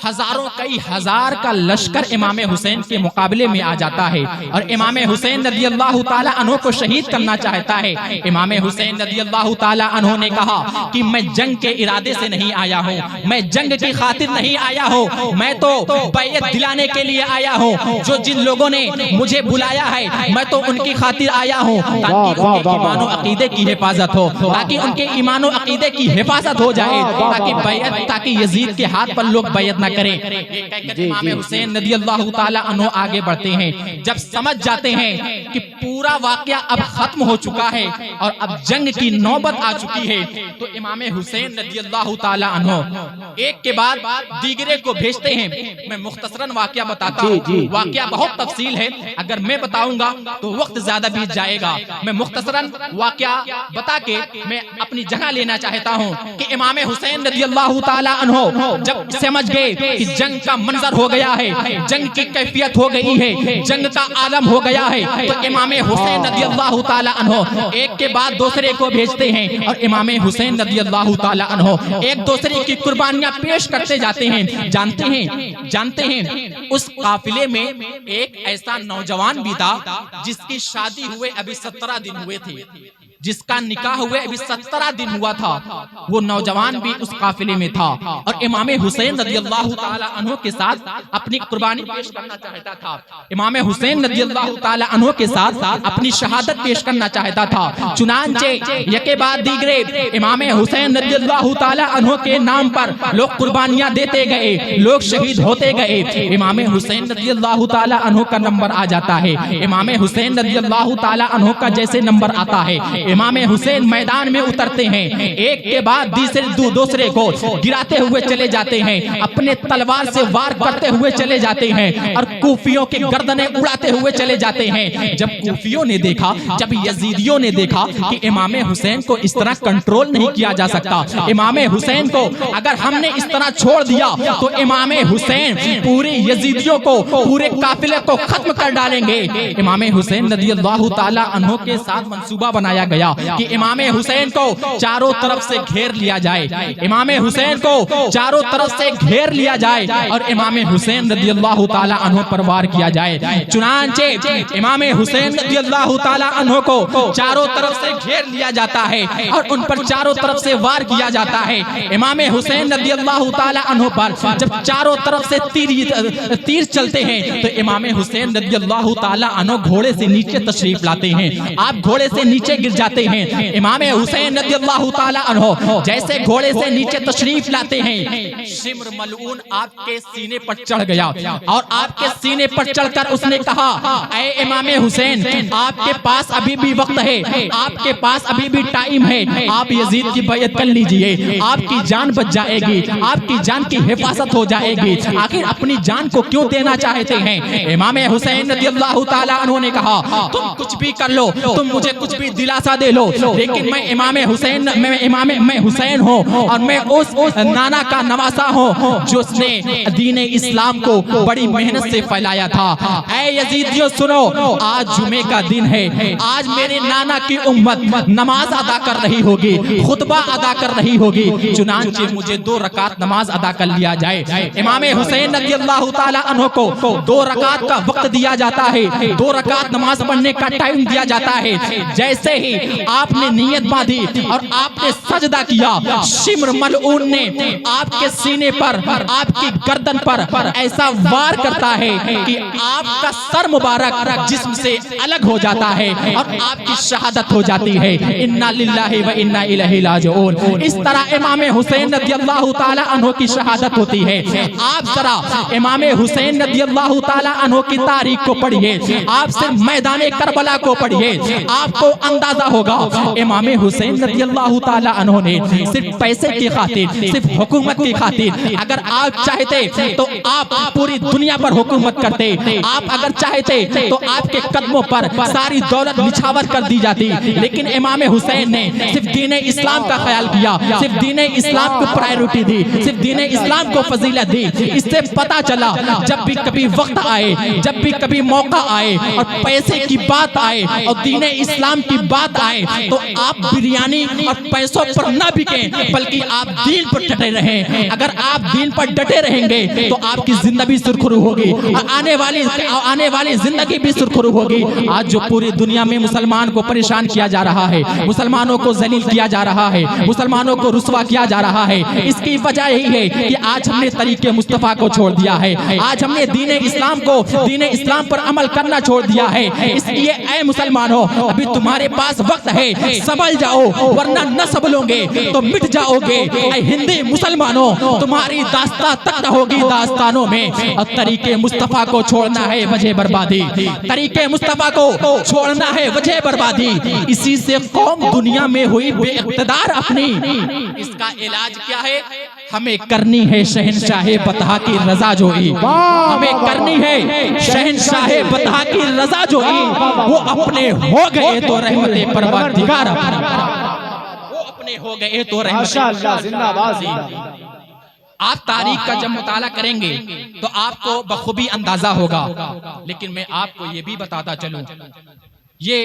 हजारों कई हजार का लश्कर इमाम हुसैन के मुकाबले में आ जाता है और इमाम हुसैन रज़ियल्लाहु ताला अन्हु को शहीद करना चाहता है। इमाम हुसैन रज़ियल्लाहु ताला अन्हु ने कहा कि मैं जंग के इरादे से नहीं आया हूँ, मैं जंग की खातिर नहीं आया हूँ, मैं तो बैयत दिलाने के लिए आया हूँ। जो जिन लोगों ने मुझे बुलाया है, मैं तो उनकी खातिर आया हूँ ताकि उनके ईमानो अकीदे की हिफाजत हो, ताकि उनके ईमानो अकीदे की हिफाजत हो जाए, ताकि यजीद के हाथ पर लोग बैयत ना करें। इमाम हुसैन रज़ियल्लाहु ताला अन्हु आगे बढ़ते हैं। जब समझ जाते हैं कि पूरा वाकया अब खत्म हो चुका है और अब जंग की नौबत आ चुकी है, तो इमाम हुसैन रज़ियल्लाहु ताला अन्हु एक के बाद दीगरे को भेजते हैं। मैं मुख्तसरन वाकया बताता हूँ, वाकया बहुत तफसील है, अगर मैं बताऊंगा तो वक्त ज्यादा बीत जाएगा। मैं मुख्तसरन वाकया बता के मैं अपनी जगह लेना चाहता हूँ कि इमाम हुसैन रज़ियल्लाहु ताला अन्हु जब समझ गए कि जंग का मंजर हो गया है, जंग की कैफियत हो गई है, जंग का आलम हो गया है, तो इमाम हुसैन रज़ियल्लाहु ताला अन्हु एक के बाद दूसरे को भेजते हैं और इमाम हुसैन रज़ियल्लाहु ताला अन्हु एक दूसरे की कुर्बानियां पेश करते जाते हैं। जानते हैं उस काफिले में एक ऐसा नौजवान भी था जिसकी शादी हुए अभी 17 दिन हुए थे, जिसका निकाह हुए अभी 17 दिन हुआ था, वो नौजवान भी उस काफिले में था और इमाम हुसैन रज़ियल्लाहु ताला अन्हु के साथ अपनी कुर्बानी पेश करना चाहता था। इमाम हुसैन रज़ियल्लाहु ताला अन्हु के साथ अपनी शहादत पेश करना चाहता था। चुनांचे यके बाद दीगरे इमाम हुसैन रज़ियल्लाहु ताला अन्हु के नाम पर लोग कुर्बानियां देते गए, लोग शहीद होते गए। इमाम हुसैन रज़ियल्लाहु ताला अन्हु का नंबर आ जाता है। इमाम हुसैन रज़ियल्लाहु ताला अन्हु का जैसे नंबर आता है, इमाम हुसैन मैदान में उतरते हैं, एक के बाद दूसरे को गिराते हुए चले जाते हैं, अपने तलवार से वार करते हुए चले जाते हैं और कूफियों की गर्दनें उड़ाते हुए चले जाते हैं। जब कूफियों ने देखा, जब यजीदियों ने देखा कि इमाम हुसैन को इस तरह कंट्रोल नहीं किया जा सकता, इमाम हुसैन को अगर हमने इस तरह छोड़ दिया तो इमाम हुसैन पूरे यजीदियों को, पूरे काफिले को खत्म कर डालेंगे। इमाम हुसैन रज़ियल्लाहु ताला अन्हु के साथ मंसूबा बनाया गया कि इमाम हुसैन को चारों तरफ से घेर लिया जाए, इमाम हुसैन को चारों तरफ से घेर लिया जाए और इमाम हुसैन रज़ियल्लाहु ताला अन्हु पर वार किया जाए। चुनांचे इमाम हुसैन रज़ियल्लाहु ताला अन्हु को चारों तरफ से घेर लिया जाता है और उन पर चारों तरफ से वार किया जाता है। इमाम हुसैन रज़ियल्लाहु ताला अन्हु पर जब चारों तरफ से तीर चलते हैं तो इमाम हुसैन रज़ियल्लाहु ताला अन्हु घोड़े से नीचे तशरीफ लाते हैं। आप घोड़े से नीचे गिर जाते हैं। इमाम हुसैन रज़ियल्लाहु ताला अन्हु जैसे घोड़े से नीचे तशरीफ लाते हैं, शिम्र मलऊन आपके सीने पर चढ़ गया और आपके सीने पर चढ़कर उसने कहा, ऐ इमाम हुसैन, आपके पास अभी भी वक्त है, आपके पास अभी भी टाइम है, आप यजीद की बैअत कर लीजिए, आपकी जान बच जाएगी, आपकी जान की हिफाजत हो जाएगी। आखिर अपनी जान को क्यों देना चाहते हैं? इमाम हुसैन रज़ियल्लाहु ताला अन्हु ने कहा, तुम कुछ भी कर लो, तुम मुझे कुछ भी दिलासा दे लो, लेकिन मैं इमाम हुसैन, मैं हुसैन हूँ और मैं उस नाना का नवासा हूँ जो उसने दीन इस्लाम को बड़ी मेहनत से फैलाया था। ऐ यजीदियों सुनो, आज जुमे का दिन है, आज मेरे नाना की उम्मत नमाज अदा कर रही होगी, खुतबा अदा कर रही होगी, चुनांचे मुझे 2 रकात नमाज अदा कर लिया जाए। इमाम हुसैन रज़ियल्लाहु ताला अन्हु को 2 रकात का वक्त दिया जाता है, 2 रकात नमाज पढ़ने का टाइम दिया जाता है। जैसे ही आपने नियत बांधी और आपने सजदा किया, शिम्र मलऊन ने आपके सीने पर, आपकी गर्दन पर ऐसा वार करता है कि आपका सर मुबारक जिस्म से अलग हो जाता है और आपकी शहादत हो जाती है। इन्ना लिल्लाहि व इन्ना इलैहि राजिऊन। इस तरह इमाम हुसैन रज़ियल्लाहु ताला अन्हु की शहादत होती है। आप जरा इमाम हुसैन रज़ियल्लाहु ताला अन्हु की तारीख को पढ़िए, आप सिर्फ मैदान करबला को पढ़िए, आपको अंदाजा होगा इमाम हुसैन रज़ियल्लाहु ताला अन्हु ने सिर्फ पैसे की खातिर, सिर्फ हुकूमत की खातिर, अगर आप चाहते तो आप पूरी दुनिया पर हुकूमत करते, आप अगर चाहते तो आपके कदमों पर सारी दौलत निछावर कर दी जाती, लेकिन इमाम हुसैन ने सिर्फ दीन इस्लाम का ख्याल किया, सिर्फ दीन इस्लाम को प्रायोरिटी दी, सिर्फ दीन इस्लाम को फजीलत दी। इससे पता चला जब भी कभी वक्त आए, जब भी कभी मौका आए और पैसे की बात आए और दीन इस्लाम की बात आए तो आप बिरयानी और पैसों पर न बिकें, बल्कि आप दीन पर डटे रहें। अगर आप दीन पर डटे रहेंगे तो आपकी जिंदगी सुरखरू होगी और आने वाली जिंदगी भी सुरखरू होगी। आज जो पूरी दुनिया में मुसलमान को परेशान किया जा रहा है, मुसलमानों को जलील किया जा रहा है, मुसलमानों को रुस्वा किया जा रहा है, इसकी वजह यही है कि आज हमने तरीके मुस्तफा को छोड़ दिया है, आज हमने दीन इस्लाम पर अमल करना छोड़ दिया है। इसलिए ऐ मुसलमानों, अभी तुम्हारे पास वक्त है, संभल जाओ, वरना न संभलोगे तो मिट जाओगे। ऐ हिंदी मुसलमानों, तुम्हारी दास्तां तक न होगी दास्तानों में। और तरीके मुस्तफा को छोड़ना है वजह बर्बादी, तरीके मुस्तफा को छोड़ना है वजह बर्बादी। इसी से कौम दुनिया में हुई बेइख्तिदार अपनी। इसका इलाज क्या है? हमें करनी है शहनशाहे बतहा की रजा जोई, हमें करनी है शहनशाहे बतहा की रजा जोई। वो अपने हो गए तो रहमते परवरदिगार, वो अपने हो गए तो माशाअल्लाह, जिंदाबाद। आप तारीख का जब मुताला करेंगे तो आपको बखूबी अंदाजा होगा। लेकिन मैं आपको ये भी बताता चलूं, ये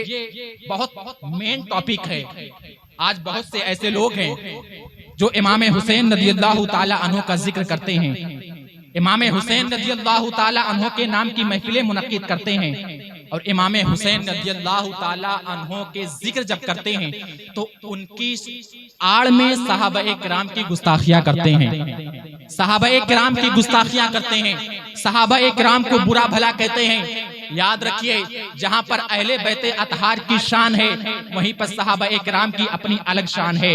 बहुत मेन टॉपिक है। आज बहुत से ऐसे लोग हैं जो इमाम हुसैन रज़ियल्लाहु ताला अन्हु का जिक्र करते हैं, इमाम हुसैन रज़ियल्लाहु ताला अन्हु के नाम की महफिलें मुनक्किद करते हैं और इमाम हुसैन रज़ियल्लाहु ताला अन्हु के जिक्र जब करते हैं तो उनकी आड़ में सहाबाए किराम की गुस्ताखियां करते हैं, सहाबाए किराम की गुस्ताखियां करते हैं, सहाबाए किराम को बुरा भला कहते हैं। याद रखिए, जहां पर अहले बैते अतहार की शान है, वहीं पर सहाबाए किराम की अपनी अलग शान है।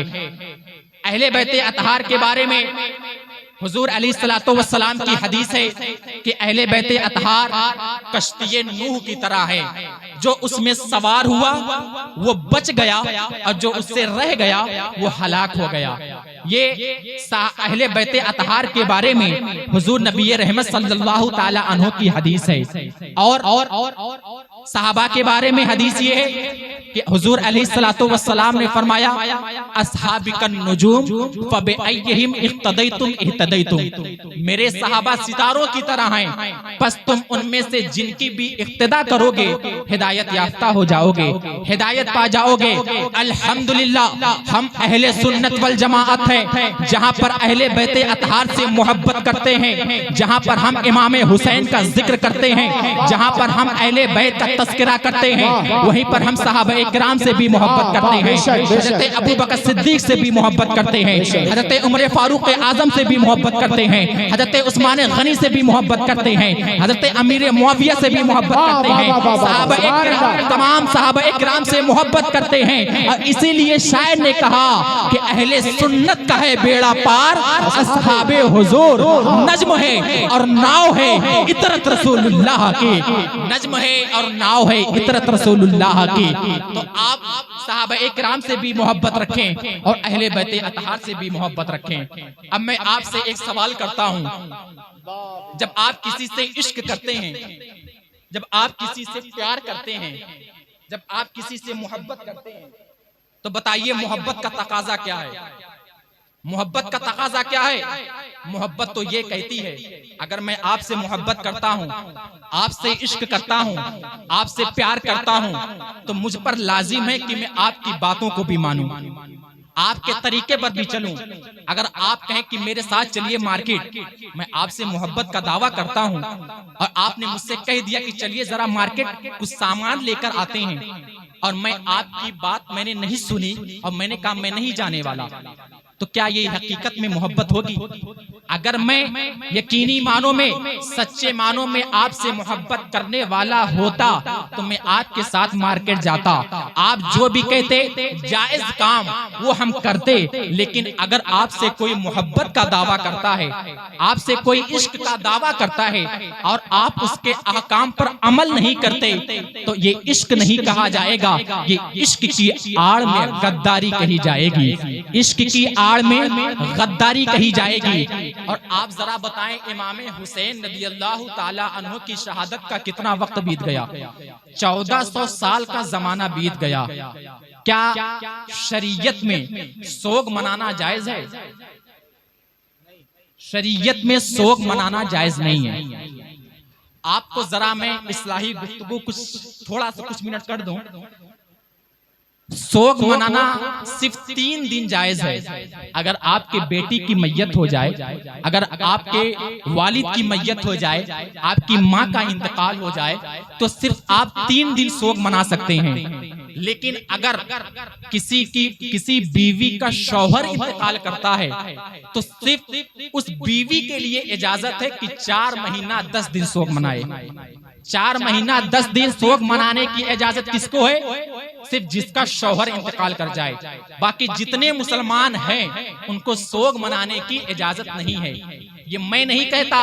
अहले बैते अतहार के बारे में हुजूर अलैहिस्सलातु वस्सलाम की हदीस है कि अहले बैते अतहार कश्ती नूह की तरह है। जो उसमें सवार हुआ वो बच गया और जो उससे रह गया वो हलाक हो गया। ये अहले बैते अतहार के बारे में हुजूर नबी रहमत सल्लल्लाहु ताला अन्हु की हदीस है। और सहाबा के बारे में हदीस ये है कि हुजूर अलैहिस्सलातु वस्सलाम ने फरमाया, अस्हाबिकन नुजूम फबिअय्यिहिम इक्तदैतुम इहतदैतुम। मेरे सहाबा सितारों की तरह हैं, बस तुम उनमें से जिनकी भी इक्तिदा करोगे हिदायत याफ्ता हो जाओगे, हिदायत पा जाओगे। अल्हम्दुलिल्लाह हम अहले सुन्नत वल जमाअत हैं, जहां पर अहले बैते अतहार से मोहब्बत करते हैं, जहां पर हम इमाम हुसैन का जिक्र करते हैं, जहां पर हम अहले बैत का तस्करा करते हैं, वहीं पर हम सहाबा इकराम से भी मोहब्बत करते हैं, हज़रत अबू बकर सिद्दीक से भी मोहब्बत करते हैं, हज़रत उमर फारूक आजम से भी मोहब्बत करते हैं, हज़रत उस्मान गनी से भी मोहब्बत करते हैं, हज़रत अमीर मुआविया से भी मोहब्बत करते हैं, सहाबा इकराम तमाम सहाबा इकराम से मोहब्बत करते हैं। और इसीलिए शायर ने कहा कि अहले सुन्नत का है बेड़ा पार, अस्हाबे हुजूर नज्म है और नाव है इतरत रसूलुल्लाह की, नज्म है और नाव है इतरत रसूलुल्लाह की। तो आप सहाबा इकराम से भी मोहब्बत रखें और अहले बैते अतहार से भी मोहब्बत रखें। अब मैं आपसे एक सवाल करता हूं, जब आप किसी से इश्क करते हैं, जब आप किसी से प्यार करते हैं, जब आप किसी से मोहब्बत करते हैं, तो बताइए मोहब्बत का तकाजा क्या है? मोहब्बत का तकाजा क्या है? मोहब्बत तो ये कहती है, अगर मैं आपसे मोहब्बत करता हूँ, आपसे इश्क करता हूँ, आपसे प्यार करता हूँ, तो मुझ पर लाजिम है कि मैं आपकी बातों को भी मानूं, आपके तरीके पर भी चलूं। अगर आप कहें कि मेरे साथ चलिए मार्केट, मैं आपसे मोहब्बत का दावा करता हूं और आपने मुझसे कह दिया कि चलिए जरा मार्केट कुछ सामान लेकर आते हैं, और मैं आपकी बात मैंने नहीं सुनी और मैंने कहा मैं नहीं जाने वाला, तो क्या ये हकीकत में मोहब्बत होगी? अगर मैं यकीनी मानों में, सच्चे मानों में आपसे मोहब्बत करने वाला होता तो मैं आपके साथ मार्केट जाता, आप जो भी कहते जायज काम वो हम करते। लेकिन अगर आपसे कोई मोहब्बत का दावा करता है, आपसे कोई इश्क का दावा करता है और आप उसके अहकाम पर अमल नहीं करते, तो ये इश्क नहीं कहा जाएगा, ये इश्क की आड़ में गद्दारी कही जाएगी, इश्क की आड़ में गद्दारी कही जाएगी। और आप जरा बताएं, इमाम हुसैन रज़ियल्लाहु ताला अन्हु की शहादत का कितना वक्त बीत गया? 1400 साल का जमाना बीत गया। क्या शरीयत में सोग मनाना जायज है? शरीयत में सोग मनाना जायज नहीं है। आपको जरा मैं इस्लाही गुफ्तगू थोड़ा सा कुछ मिनट कर दूं। सोग मनाना सिर्फ 3 दिन जायज है। अगर आपके बेटी की मैयत हो जाए, अगर आपके वालिद की मैयत हो जाए, आपकी माँ का इंतकाल हो जाए, तो सिर्फ आप 3 दिन सोग मना सकते हैं। लेकिन अगर किसी बीवी का शौहर इंतकाल करता है, तो सिर्फ उस बीवी के लिए इजाजत है कि 4 महीना 10 दिन सोग मनाए। 4 महीना 10 दिन सोग मनाने की इजाजत किसको है? सिर्फ जिसका शौहर इंतकाल कर जाए। बाकी जितने मुसलमान हैं उनको सोग मनाने की इजाजत नहीं है। ये मैं नहीं कहता,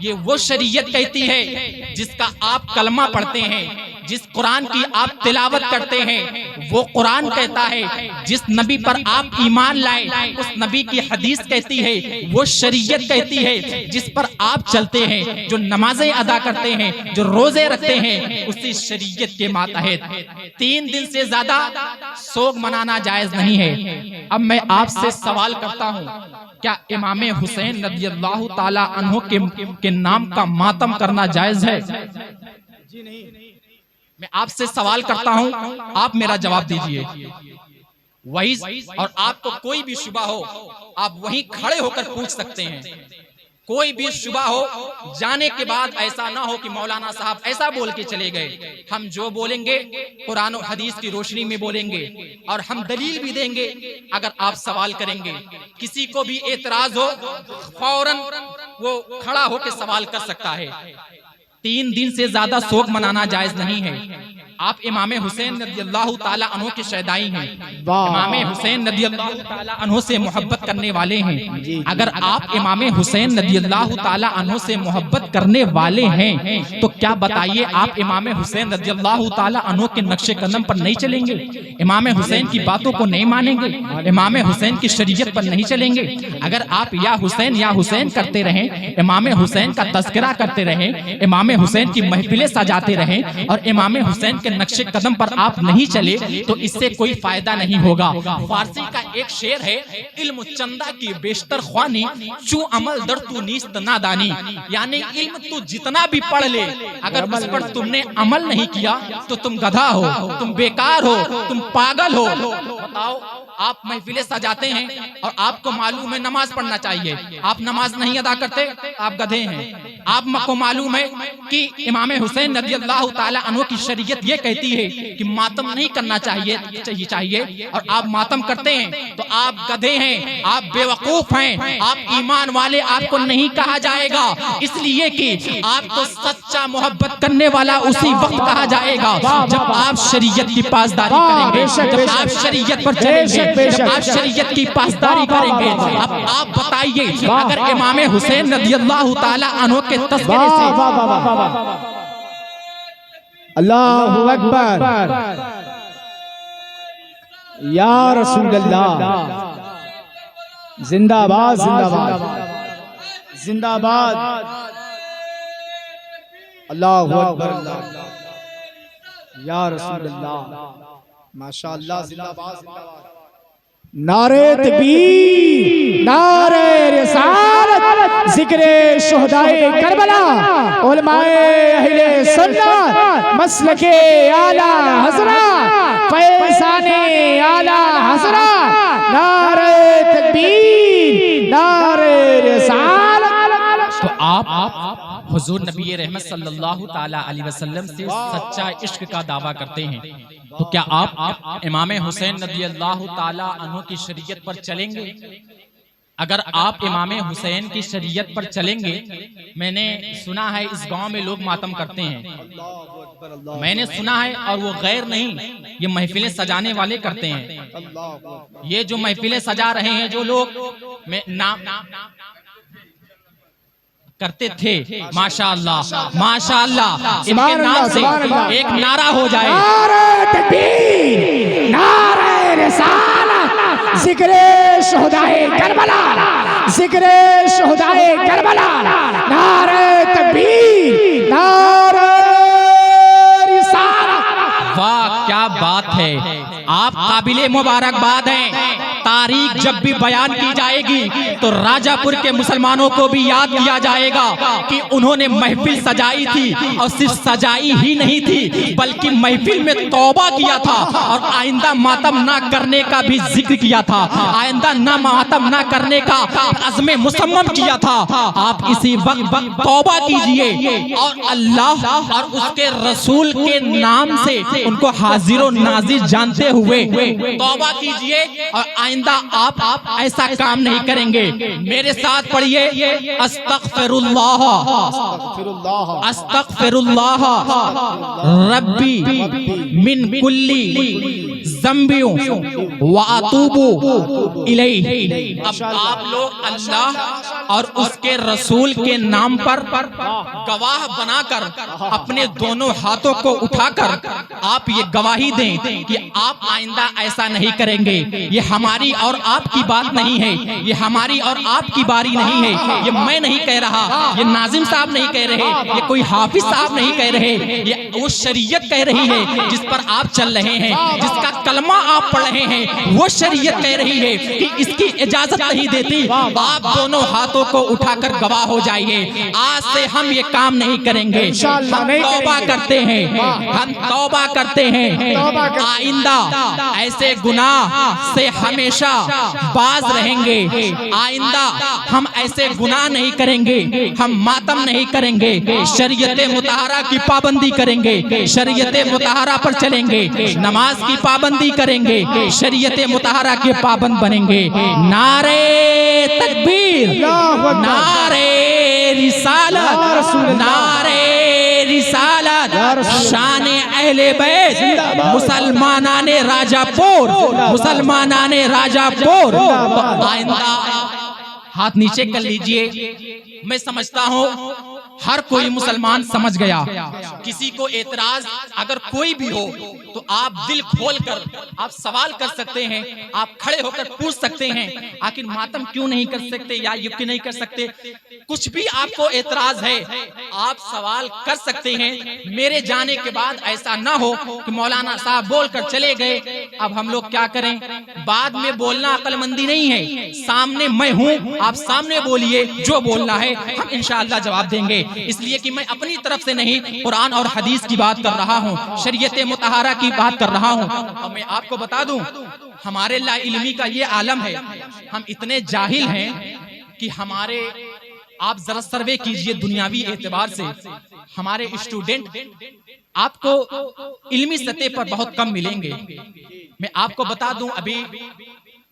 ये वो शरीयत कहती है जिसका आप कलमा पढ़ते हैं, जिस कुरान की आप तिलावत करते हैं वो कुरान कहता है, जिस नबी पर आप ईमान लाए उस नबी की हदीस कहती है, वो शरीयत कहती है, जिस पर आप चलते हैं, जो नमाजें अदा करते हैं, जो रोजे रखते हैं, उसी शरीयत के मातहत 3 दिन से ज्यादा सोग मनाना जायज नहीं है। अब मैं आपसे सवाल करता हूँ, क्या इमाम हुसैन रज़ियल्लाहु ताला अन्हु के नाम का मातम करना जायज है? जी नहीं। मैं आपसे सवाल करता हूं, आप मेरा जवाब दीजिए। वही, और आपको कोई भी शुबा हो आप वहीं खड़े होकर पूछ सकते हैं। कोई भी शुबा हो, जाने के बाद ऐसा ना हो कि मौलाना साहब ऐसा बोल के चले गए। हम जो बोलेंगे कुरान और हदीस की रोशनी में बोलेंगे और हम दलील भी देंगे। अगर आप सवाल करेंगे, किसी को भी एतराज हो, फौरन वो खड़ा होकर सवाल कर सकता है। 3 दिन से ज्यादा सोग मनाना जायज नहीं है। आप इमाम हुसैन रज़ियल्लाहु ताला अन्हु के शहदाई हैं, वाह। इमाम हुसैन रज़ियल्लाहु ताला अन्हु से मोहब्बत करने वाले हैं। अगर आप इमाम हुसैन रज़ियल्लाहु ताला अन्हु से मोहब्बत करने वाले हैं तो क्या बताइए आप इमाम हुसैन रज़ियल्लाहु ताला अन्हु के नक्शे कदम पर नहीं चलेंगे, इमाम हुसैन की बातों को नहीं मानेंगे, इमाम हुसैन की शरीयत पर नहीं चलेंगे? अगर आप या हुसैन करते रहें, इमाम हुसैन का तस्करा करते रहें, इमाम हुसैन की महफिलें सजाते रहें और इमाम हुसैन के नक्शे कदम पर आप नहीं चले तो इससे कोई फायदा नहीं होगा। फारसी का एक शेर है, इल्म चंदा की बेशतर ख्वानी चू अमल दर तू नीस्त नादानी, यानी इल्म तू जितना भी पढ़ ले अगर उस पर तुमने अमल नहीं किया तो तुम गधा हो, तुम बेकार हो, तुम पागल हो। बताओ, आप महफिलें सजाते हैं और आपको मालूम है नमाज पढ़ना चाहिए, आप नमाज नहीं अदा करते, आप गधे हैं। आपको मालूम है कि इमाम हुसैन रज़ियल्लाहु ताला अन्हु की शरीयत ये कहती है कि मातम नहीं करना चाहिए और आप मातम करते हैं तो आप गधे हैं, आप बेवकूफ हैं, आप ईमान वाले आपको नहीं कहा जाएगा, इसलिए कि आपको सच्चा मोहब्बत करने वाला उसी वक्त कहा जाएगा जब आप शरीयत की पासदारी करेंगे, जब आप शरीयत पर चलेंगे, जब आप शरीयत की पासदारी करेंगे। अब आप बताइए, अगर इमाम हुसैन रज़ियल्लाहु ताला अन्हु के तस्करे से अल्लाहु अकबर, या रसूल अल्लाह, जिंदाबाद जिंदाबाद जिंदाबाद, अल्लाहु अकबर, या रसूल अल्लाह, माशाअल्लाह, जिंदाबाद जिंदाबाद। नारे तकबीर, नारे रिसालत, जिक्रे शुहदाए करबला, उलमाए अहले सुन्नत, मसलके आला हज़रत, फैज़ाने आला हज़रत, नारे तकबीर, नारे रिसालत। तो आप हुजूर नबी रहमत सल्लल्लाहु ताला अलैहि वसल्लम से सच्चा इश्क का दावा करते हैं, तो क्या आप इमाम हुसैन रज़ियल्लाहु ताला अन्हु की शरीयत पर चलेंगे? अगर आप इमाम हुसैन की शरीयत पर चलेंगे, मैंने सुना है इस गांव में लोग मातम करते हैं, मैंने सुना है, और वो गैर नहीं, ये महफिलें सजाने वाले करते हैं। ये जो महफिलें सजा रहे हैं जो लोग, मैं नाम करते थे, माशाअल्लाह माशाअल्लाह, इनके नाम से एक नारा हो जाए, नारे तकबीर, नारे रिसालत, जिक्रे शुहदाए करबला, जिक्रे शुहदाए करबला, नारे तकबीर, नारे रिसालत। वाह क्या बात है, आप काबिले मुबारकबाद हैं। तारीख जब भी बयान की जाएगी तो राजापुर के मुसलमानों को भी याद किया जाएगा कि उन्होंने महफिल सजाई थी, और सिर्फ सजाई ही नहीं थी बल्कि महफिल में तौबा किया था और आइंदा मातम ना करने का भी जिक्र किया था, आइंदा ना मातम ना करने का अज़्म मुसम्मम किया था। आप इसी वक्त तौबा कीजिए और अल्लाह और उसके रसूल के नाम से उनको हाजिर और नाजिर जानते हुए तौबा कीजिए और आइंदा आप ऐसा काम नहीं करेंगे। मेरे साथ पढ़िए, अस्तगफिरुल्लाह अस्तगफिरुल्लाह रब्बी मिन कुल्ली ज़ंबी व अतूबु इलैहि। अब आप लोग अल्लाह और उसके रसूल के नाम पर गवाह बनाकर अपने दोनों हाथों को उठाकर आप ये गवाही दें कि आप आइंदा ऐसा नहीं करेंगे। ये हमारी और आपकी बात नहीं है, ये हमारी और आपकी बारी नहीं है, ये मैं नहीं कह रहा, ये नाजिम साहब नहीं कह रहे, ये कोई हाफिज साहब नहीं कह रहे, ये वो शरीयत कह रही है जिस पर आप चल रहे हैं, जिसका कलमा आप पढ़ रहे हैं, वो शरीयत कह रही है कि इसकी इजाजत नहीं देती। आप दोनों हाथों को उठाकर गवाह हो जाइए, आज से हम ये काम नहीं करेंगे, हम तौबा करते हैं, हम तौबा करते हैं, आइंदा ऐसे गुनाह से हमेशा बाज रहेंगे, आइंदा हम ऐसे गुनाह नहीं करेंगे, हम मातम नहीं करेंगे, शरीयत मुताहरा की पाबंदी करेंगे, शरीयत मुताहरा पर चलेंगे, नमाज की पाबंदी करेंगे, शरीयत मुताहरा के पाबंद बनेंगे। नारे तकबीर, नारे रिसालत, नारे रिसालत, शान अहले बैत, मुसलमानाने राजापुर, मुसलमानाने राजापुर। तो आइंदा हाथ नीचे कर लीजिए। मैं समझता हूँ हर कोई मुसलमान समझ गया। किसी को एतराज अगर कोई भी हो तो आप दिल खोल कर आप सवाल कर सकते हैं, आप खड़े होकर पूछ सकते हैं आखिर मातम क्यों नहीं कर सकते या युग क्यों नहीं कर सकते। कुछ भी आपको एतराज है आप सवाल कर सकते हैं। मेरे जाने के बाद ऐसा ना हो कि मौलाना साहब बोलकर चले गए, अब हम लोग क्या करें। बाद में बोलना अक्लमंदी नहीं है। सामने मैं हूँ, आप सामने बोलिए, जो बोलना है हम इंशाअल्लाह जवाब देंगे। इसलिए कि मैं अपनी तरफ से नहीं कुरान और हदीस की बात कर रहा हूँ, शरीयत मुतहरा की बात कर रहा हूँ। और मैं आपको बता दूं हमारे ला इल्मी का ये आलम है, हम इतने जाहिल हैं कि हमारे, आप जरा सर्वे कीजिए दुनियावी एतबार से, हमारे स्टूडेंट आपको इल्मी सतह पर बहुत कम मिलेंगे। मैं आपको बता दूं अभी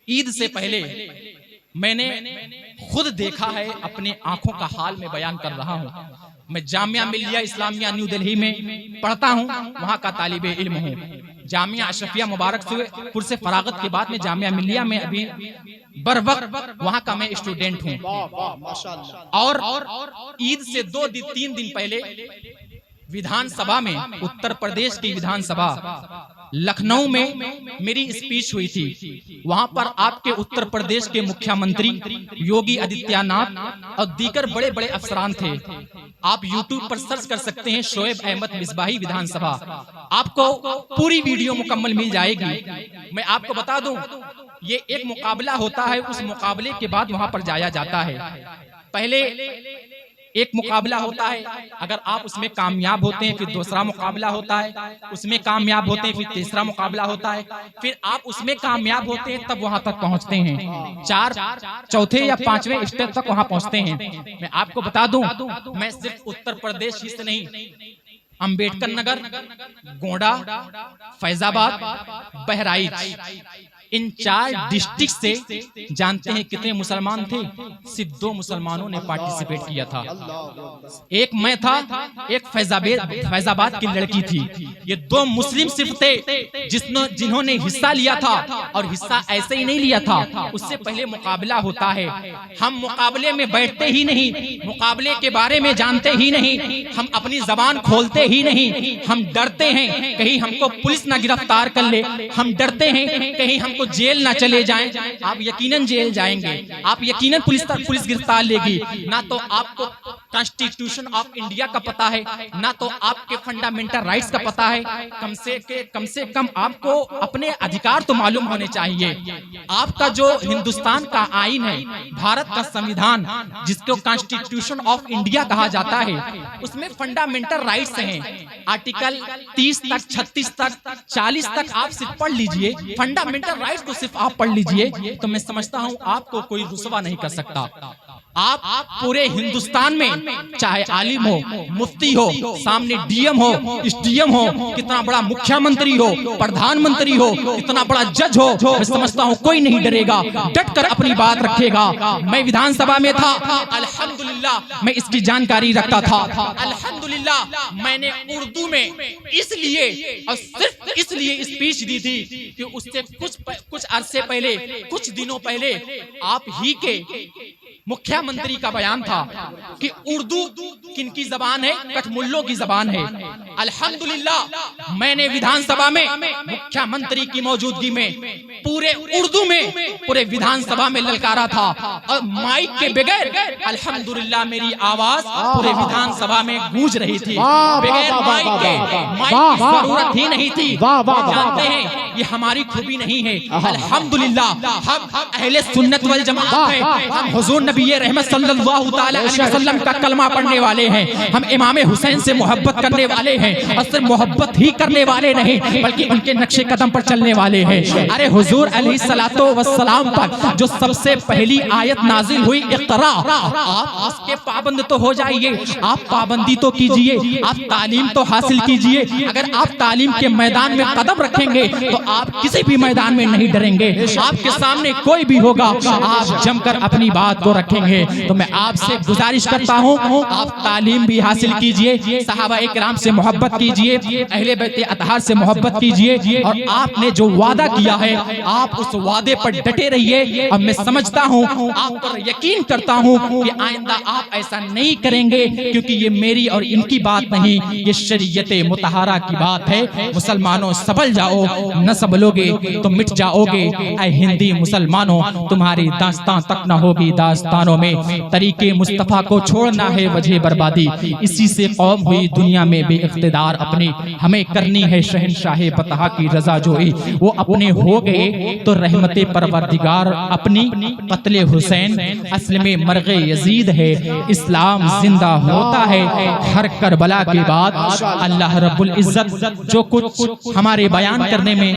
ईद से पहले मैंने खुद देखा है, अपने आंखों का हाल में बयान कर रहा हूँ। मैं जामिया मिलिया इस्लामिया न्यू दिल्ली में पढ़ता हूँ, वहाँ का तालिबे इल्म हूँ। जामिया अशरफिया मुबारकपुर से फरागत के बाद में जामिया मिलिया में अभी बरवक्त वहाँ का मैं स्टूडेंट हूँ। और ईद से 2-3 दिन पहले विधानसभा में, उत्तर प्रदेश की विधानसभा लखनऊ में मेरी स्पीच हुई थी। वहां पर आपके उत्तर प्रदेश के मुख्यमंत्री योगी आदित्यनाथ और दीगर बड़े बड़े अफसरान थे। आप यूट्यूब पर सर्च कर सकते हैं शोएब अहमद मिसबाही विधानसभा, आपको पूरी वीडियो मुकम्मल मिल जाएगी। मैं आपको बता दूं ये एक मुकाबला होता है, उस मुकाबले के बाद वहां पर जाया जाता है। पहले एक मुकाबला होता है, अगर आप उसमें कामयाब होते हैं फिर दूसरा मुकाबला होता है, उसमें कामयाब होते हैं फिर तीसरा मुकाबला होता है, फिर आप उसमें कामयाब होते हैं तब वहां तक पहुंचते हैं। चौथे या 5वें स्टेप तक वहां पहुंचते हैं। मैं आपको बता दूं मैं सिर्फ उत्तर प्रदेश ही से नहीं, अंबेडकर नगर, गोंडा, फैजाबाद, बहराइच, इन 4 डिस्ट्रिक्ट से जानते हैं कितने मुसलमान थे? सिर्फ 2 मुसलमानों ने पार्टिसिपेट किया था। एक मैं था, एक फैजाबाद की लड़की थी। ये 2 मुस्लिम सिर्फ थे जिन्होंने हिस्सा लिया था। और हिस्सा ऐसे ही नहीं लिया था, उससे पहले मुकाबला होता है। हम मुकाबले में बैठते ही नहीं, मुकाबले के बारे में जानते ही नहीं, हम अपनी जबान खोलते ही नहीं। हम डरते हैं कहीं हमको पुलिस ना गिरफ्तार कर ले, हम डरते हैं कहीं हमको जेल ना चले जाएं। आप यकीनन जेल जाएंगे, आप यकीनन पुलिस गिरफ्तार लेगी। ना तो आपको कॉन्स्टिट्यूशन ऑफ इंडिया का पता है, ना तो आपके फंडामेंटल राइट्स का पता है। कम से कम आपको अपने अधिकार तो मालूम होने चाहिए। आपका जो हिंदुस्तान का आईन है, भारत का संविधान जिसको कॉन्स्टिट्यूशन ऑफ इंडिया कहा जाता है, उसमें फंडामेंटल राइट्स हैं। आर्टिकल 30 तक, 36 तक, 40 तक आप सिर्फ पढ़ लीजिए, फंडामेंटल राइट्स को सिर्फ आप पढ़ लीजिए तो मैं समझता हूं आपको कोई रुसवा नहीं कर सकता। आप पूरे हिंदुस्तान में चाहे आलिम हो, मुफ्ती हो, सामने डीएम हो, एसडीएम हो, कितना बड़ा मुख्यमंत्री हो, प्रधानमंत्री हो, इतना बड़ा जज हो, मैं समझता हूं कोई नहीं डरेगा, डट कर अपनी बात रखेगा। मैं विधानसभा में था, अल्हम्दुलिल्लाह मैं इसकी जानकारी रखता था। अल्हम्दुलिल्लाह मैंने उर्दू में इसलिए और सिर्फ इसलिए स्पीच दी थी कि उससे कुछ अरसे पहले, कुछ दिनों पहले आप ही के मुख्यमंत्री का बयान था कि उर्दू किनकी जबान है? कठमुल्लों की जबान है। अल्हम्दुलिल्लाह मैंने विधानसभा में मुख्यमंत्री की मौजूदगी में पूरे उर्दू में पूरे विधानसभा में ललकारा था और माइक के बगैर अल्हम्दुलिल्लाह मेरी आवाज पूरे विधानसभा में गूंज रही थी। बगैर माइक की जरूरत ही नहीं थी। जानते हैं ये हमारी खूबी नहीं है। अल्हम्दुलिल्लाह हम अहले सुन्नत वल जमात हैं, हम हुजूर नबी रहमत सल्लल्लाहु तआला अलैहि वसल्लम का कलमा पढ़ने वाले हैं, हम इमाम हुसैन से मोहब्बत करने वाले हैं। हैं और सिर्फ मोहब्बत ही करने वाले नहीं बल्कि उनके नक्शे कदम पर चलने वाले हैं। अरे हुजूर अलैहिस्सलातो वस्सलाम पर जो सबसे पहली आयत नाजिल हुई इक़रा, आप इसके पाबंद तो हो जाइए, आप पाबंदी तो कीजिए, आप तालीम तो हासिल कीजिए। अगर आप तालीम के मैदान में कदम रखेंगे तो आप किसी भी मैदान में नहीं डरेंगे। आपके सामने कोई भी होगा, आप जमकर अपनी बात को रखेंगे। तो मैं आपसे गुजारिश करता हूँ, आप तालीम भी हासिल कीजिए, सहाबा इकराम से मोहब्बत कीजिए, अहले बैत अतहार से मोहब्बत कीजिए और आपने जो वादा किया है आप उस वादे पर डटे रहिए। और मैं समझता हूँ, आप पर यकीन करता हूँ कि आइंदा आप ऐसा नहीं करेंगे, क्योंकि ये मेरी और इनकी बात नहीं, ये शरीयत मुतहरा की बात है। मुसलमानों संभल जाओ, न संभलोगे तो मिट जाओगे। ऐ हिंदी मुसलमानों, तुम्हारी दास्तां तक न होगी दास्तानों में। तरीके मुस्तफा को छोड़ना है वजह बर्बादी, इसी से कौम हुई दुनिया में बेइख्तिदार अपनी। हमें करनी है शहनशाह बतहा की रजा जोई, वो अपने हो गए तो रहमते परवरदिगार अपनी। कत्ले हुसैन असल में मरगे यजीद है, इस्लाम जिंदा होता है हर करबला के बाद। अल्लाह रब्बुल इज्जत जो कुछ हमारे बयान करने में